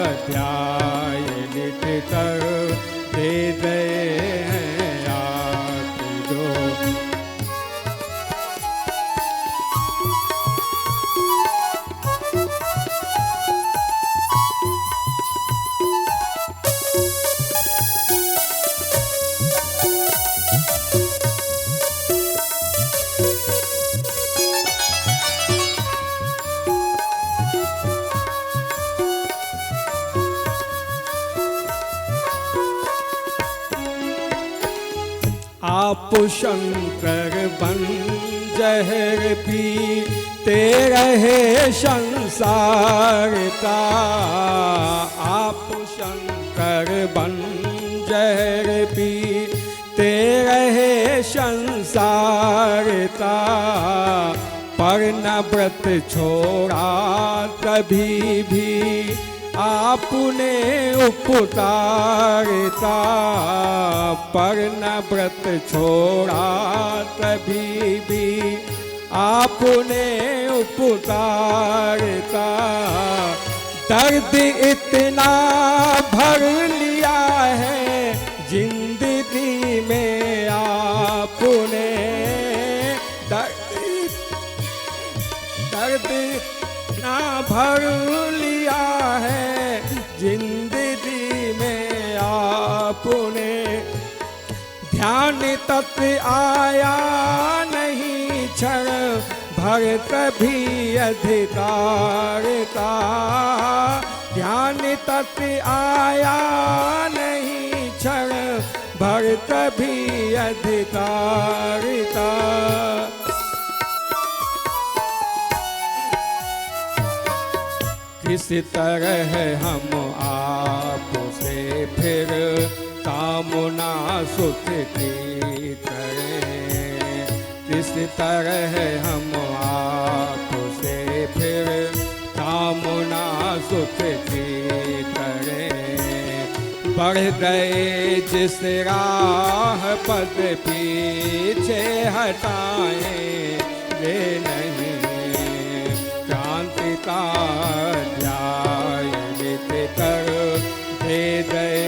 अध्याय लिख कर दे गए हैं आप जो। आप शंकर बन जहर पीते रहे संसार का। आप शंकर बन जहर पीते रहे संसार का। पर न व्रत छोड़ा कभी भी आपने उपतारता। पर न व्रत छोड़ा कभी भी आपने उपतारता। दर्द इतना भर लिया है जिंदगी में आपने। दर्द इतना भर लिया है जिंदगी में आपने। ध्यान तक आया नहीं क्षण भर कभी अधिकार का। ध्यान तक आया नहीं क्षण भर कभी अधिकार का। किस तरह हम आपसे फिर कामना सुख की करें। किस तरह हम आपसे फिर कामना सुख की करें। बढ़ गए जिस राह पद पीछे हटाएं वे नहीं। क्रांति का न्याय लिख कर दे गए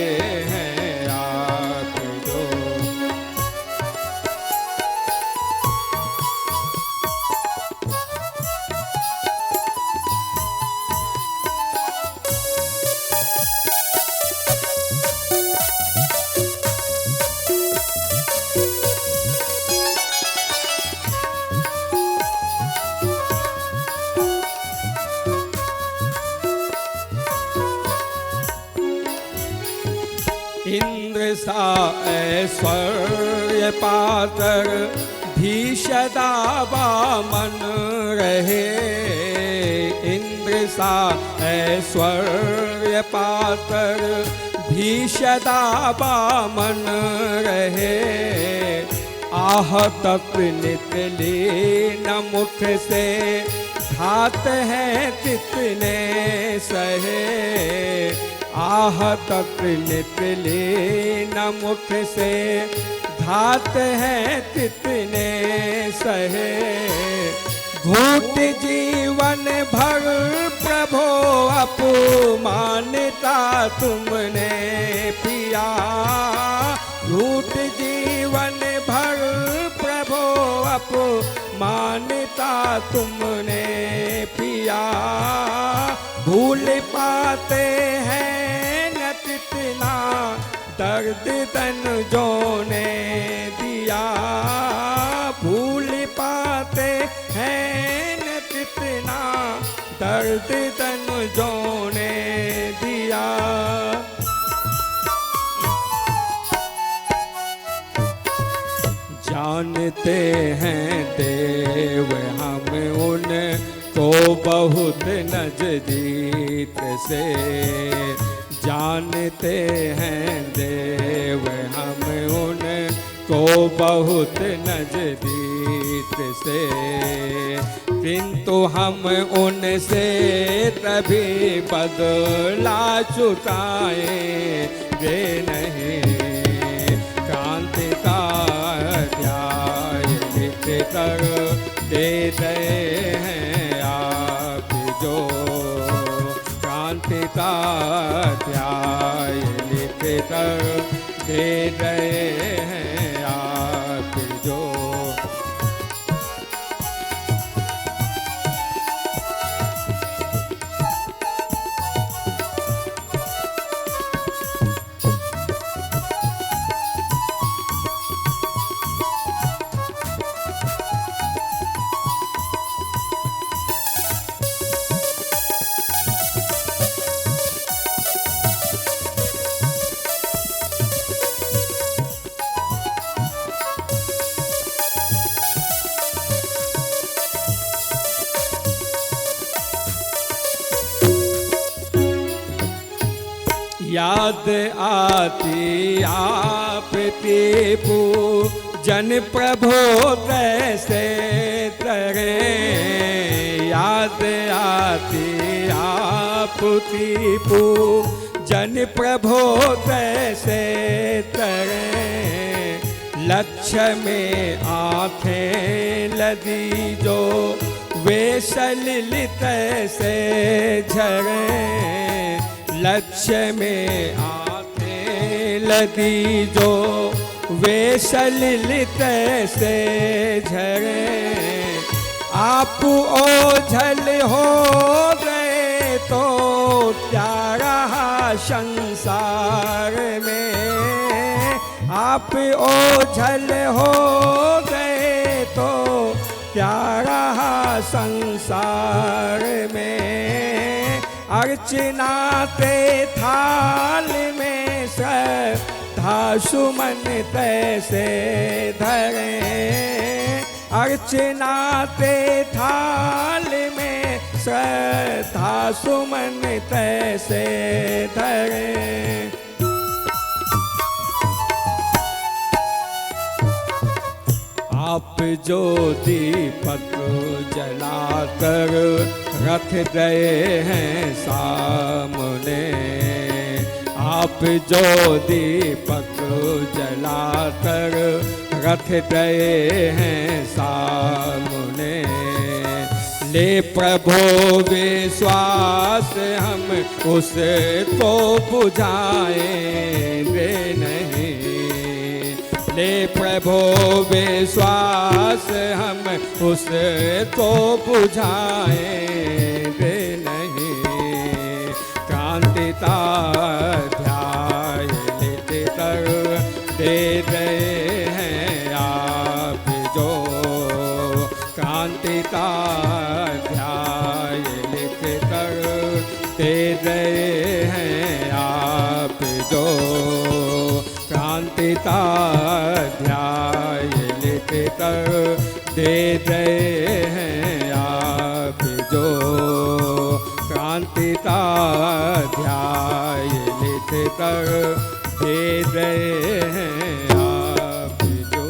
हैं आप जो। इंद्र सा ऐश्वर्य पाकर भी सदा बामन रहे। इंद्र सा ऐश्वर्य पाकर भी सदा बामन रहे। आह तक निकली न मुख से घात है कितने सहे। आह तक निकले न मुख से घात है कितने सहे। घूट जीवन भर प्रभो अपमानता तुमने पिया। घूट जीवन भर प्रभो अपमानता तुमने पिया। भूल पाते हैं न कितना दर्द तन जो ने दिया। भूल पाते हैं न कितना दर्द तन जो ने दिया। जानते हैं देव हम उन को बहुत नजदीक से। जानते हैं देव हम उन को बहुत नजदीक से। किंतु हम उनसे तभी बदला चुकाए वे नहीं। क्रांति का न्याय लिख कर दे गए हैं आप जो। क्रांति का न्याय लिख कर दे रहे हैं आप जो। याद आती आपकी पूजन प्रभु कैसे करें। याद आती आपकी पूजन प्रभु कैसे करें। लक्ष्य में आँखें लगी जो वे सलिलित से झरें। लक्ष्य में आँखें लगी जो वे सलिलित से झरे। आप ओझल हो गए तो क्या रहा संसार में। आप ओझल हो गए तो क्या रहा संसार में। अर्चना के थाल में श्रद्धा सुमन तैसे धरें। अर्चना के थाल में श्रद्धा सुमन तैसे धरें। आप जो दीपक जलाकर रख गए हैं सामने। आप जो दीपक जलाकर रख गए हैं सामने। ले प्रभु विश्वास हम उसको बुझाएंगे नहीं। ले प्रभु विश्वास हम उसको बुझाएंगे नहीं। क्रांतिता ध्याय लिख कर दे रहे हैं आप जो। क्रांतिता ध्याय लिख कर दे रहे हैं आप जो। क्रांतिता ध्याय लिख कर दे रहे हैं आप जो। क्रांतिता ध्याय लिख कर दे रहे हैं आप जो।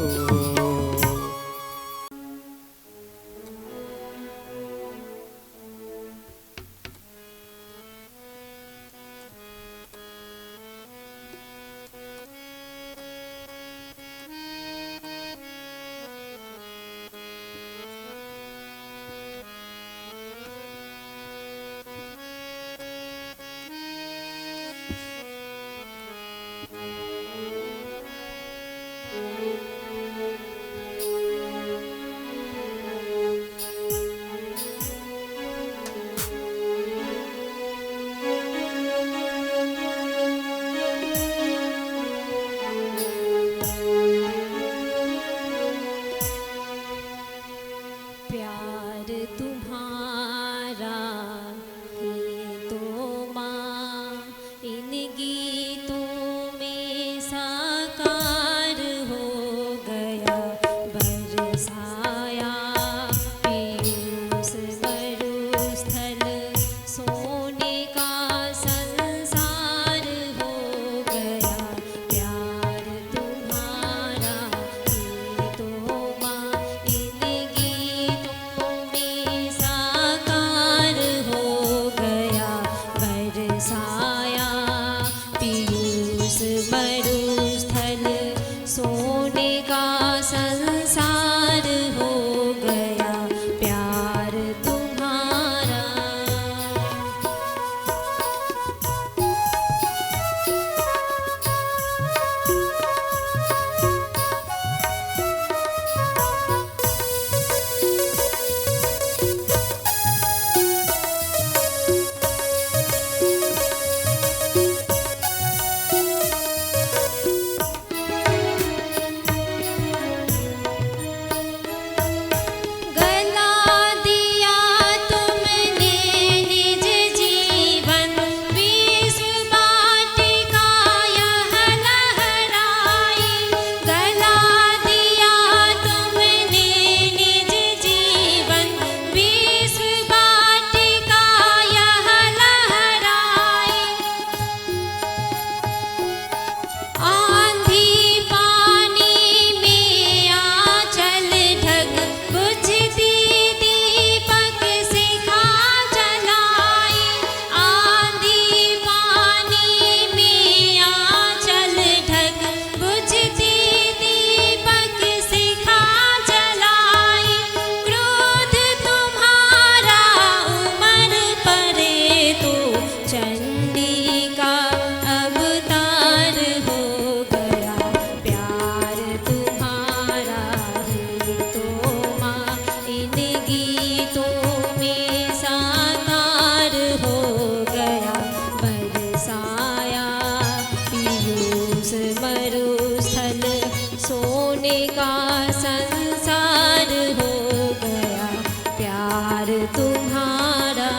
प्यार तुम्हारा।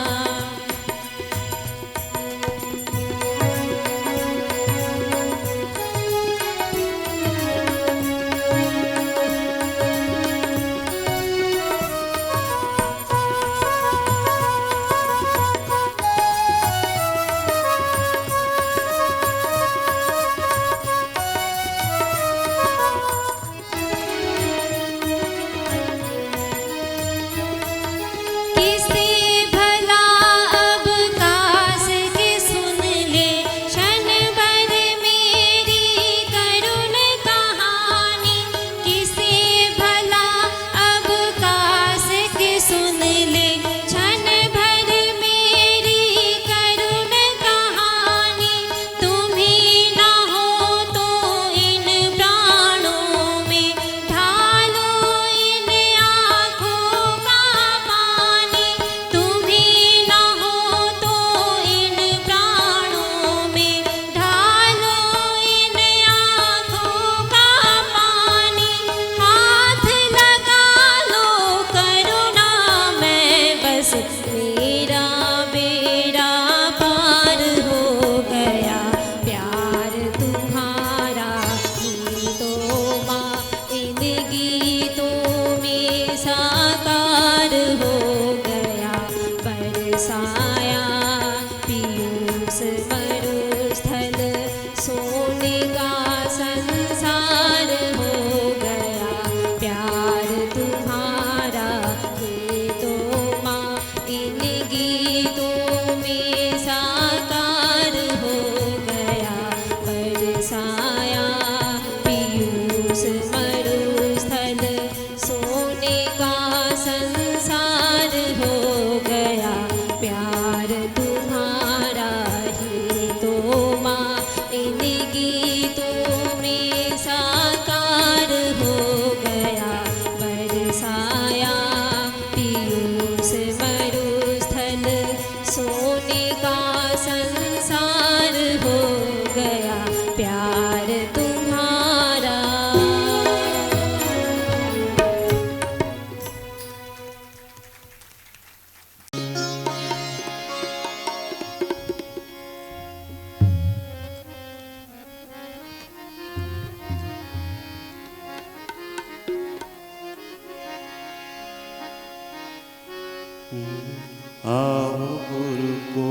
आओ गुरु को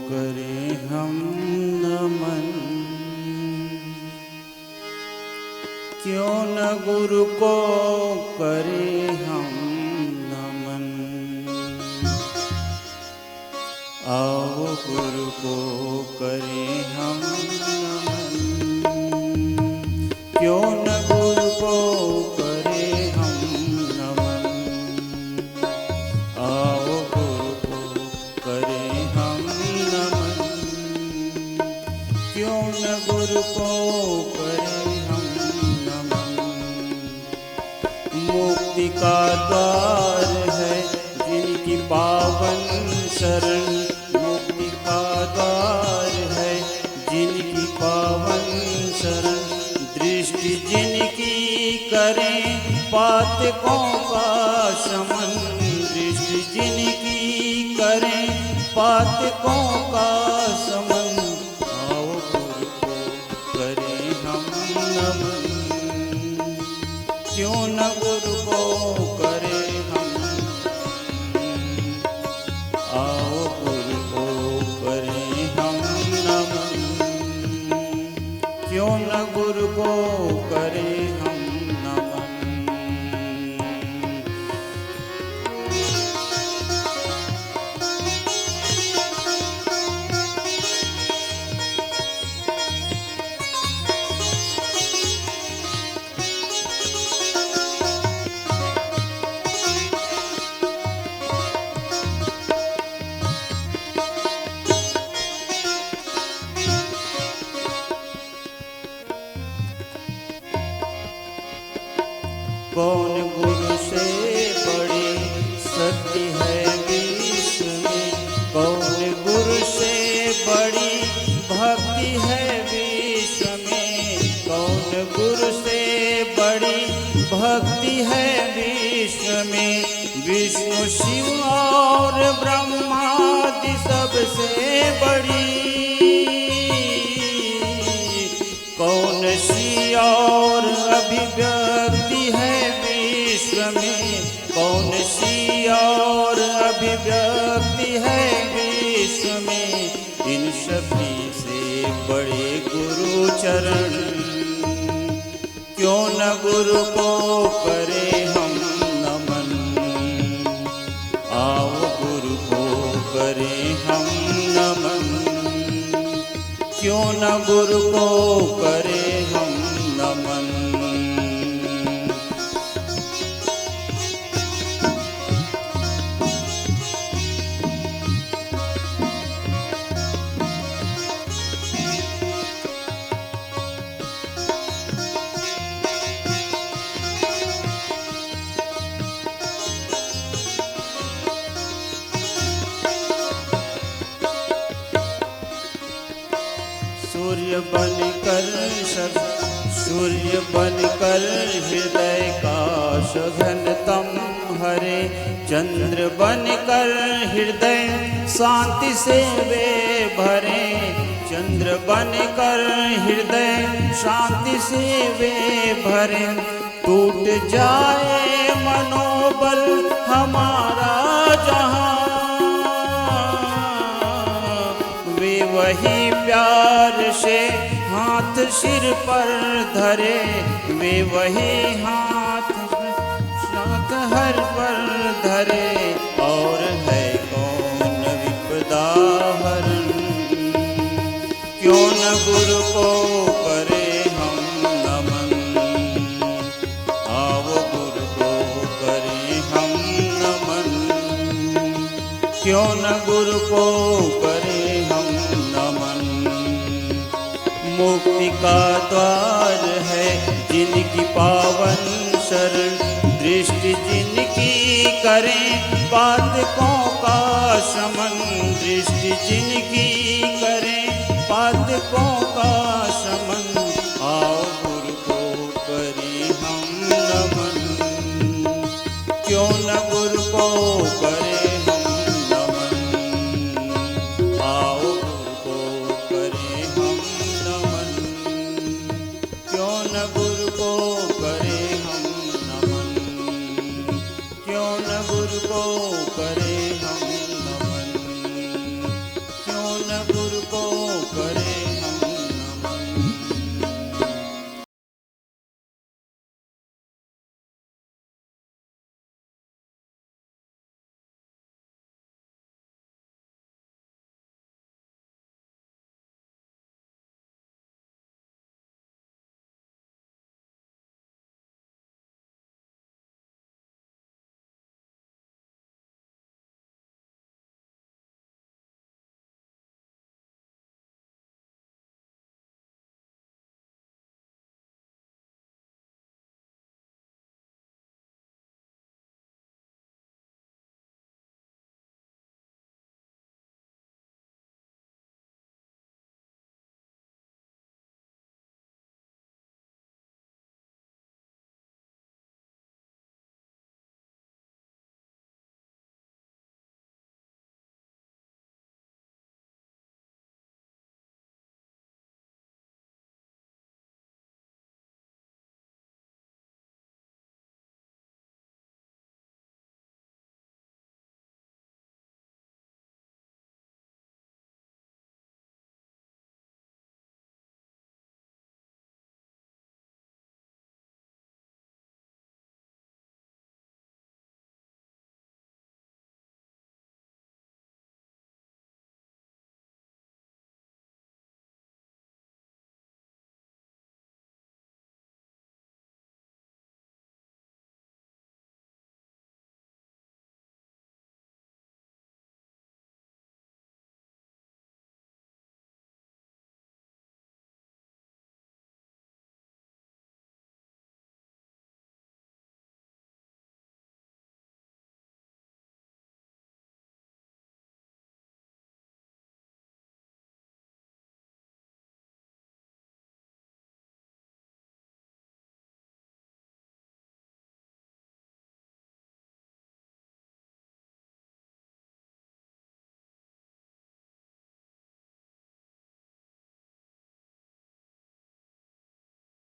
करें हम नमन, क्यों न गुरु को करें हम नमन। आओ गुरु को करें हम नमन, क्यों न गुरु को करें हम नमन। आओ गुरु को करें हम नमन, क्यों न गुरु को करें हम नमन। मुक्ति का द्वार है जिनकी पावन शरण, मुक्ति का द्वार है जिनकी पावन शरण। दृष्टि जिनकी करें पातकों का शमन, दृष्टि जिनकी करें पातकों का शमन। आओ गुरु को करें हम नमन, क्यों न गुरु को करें हम। आओ गुरु को करें हम नमन, क्यों न गुरु को करें हम नमन। कौन गुरु से बड़ी शक्ति है विश्व में, कौन गुरु से बड़ी भक्ति है विश्व में। कौन गुरु से बड़ी भक्ति है विश्व में। विष्णु शिव और ब्रह्मादि सबसे बड़ी, कौन सी और अभिव्यक्ति है विश्व में, कौन सी और अभिव्यक्ति है विश्व में। इन सभी से बड़े गुरु चरण, क्यों न गुरु को करे हम नमन। आओ गुरु को करे हम नमन, क्यों न गुरु को करे हम नमन। सूर्य बनकर हृदय का सघन तम हरे, चंद्र बनकर हृदय शांति से वे भरे, चंद्र बनकर हृदय शांति से वे भरे। टूट जाए मनोबल हमारा जहाँ, वे वही प्यार से हाथ सिर पर धरे, वे वही हाथ हर पर धरे। और है कौन विपदा हरण, क्यों न गुरु को करे हम नमन। आओ गुरु को करे हम नमन, क्यों न गुरु को करे हम नमन। मुक्ति का द्वार है जिनकी पावन शरण, दृष्टि जिनकी करें पातकों का शमन, दृष्टि जिनकी करें पातकों का शमन। आओ गुरु को करें हम नमन, क्यों न गुरु को करें हम नमन। आओ गुरु को करें हम नमन, क्यों न गुरु को करें हम नमन, क्यों न गुरु को करें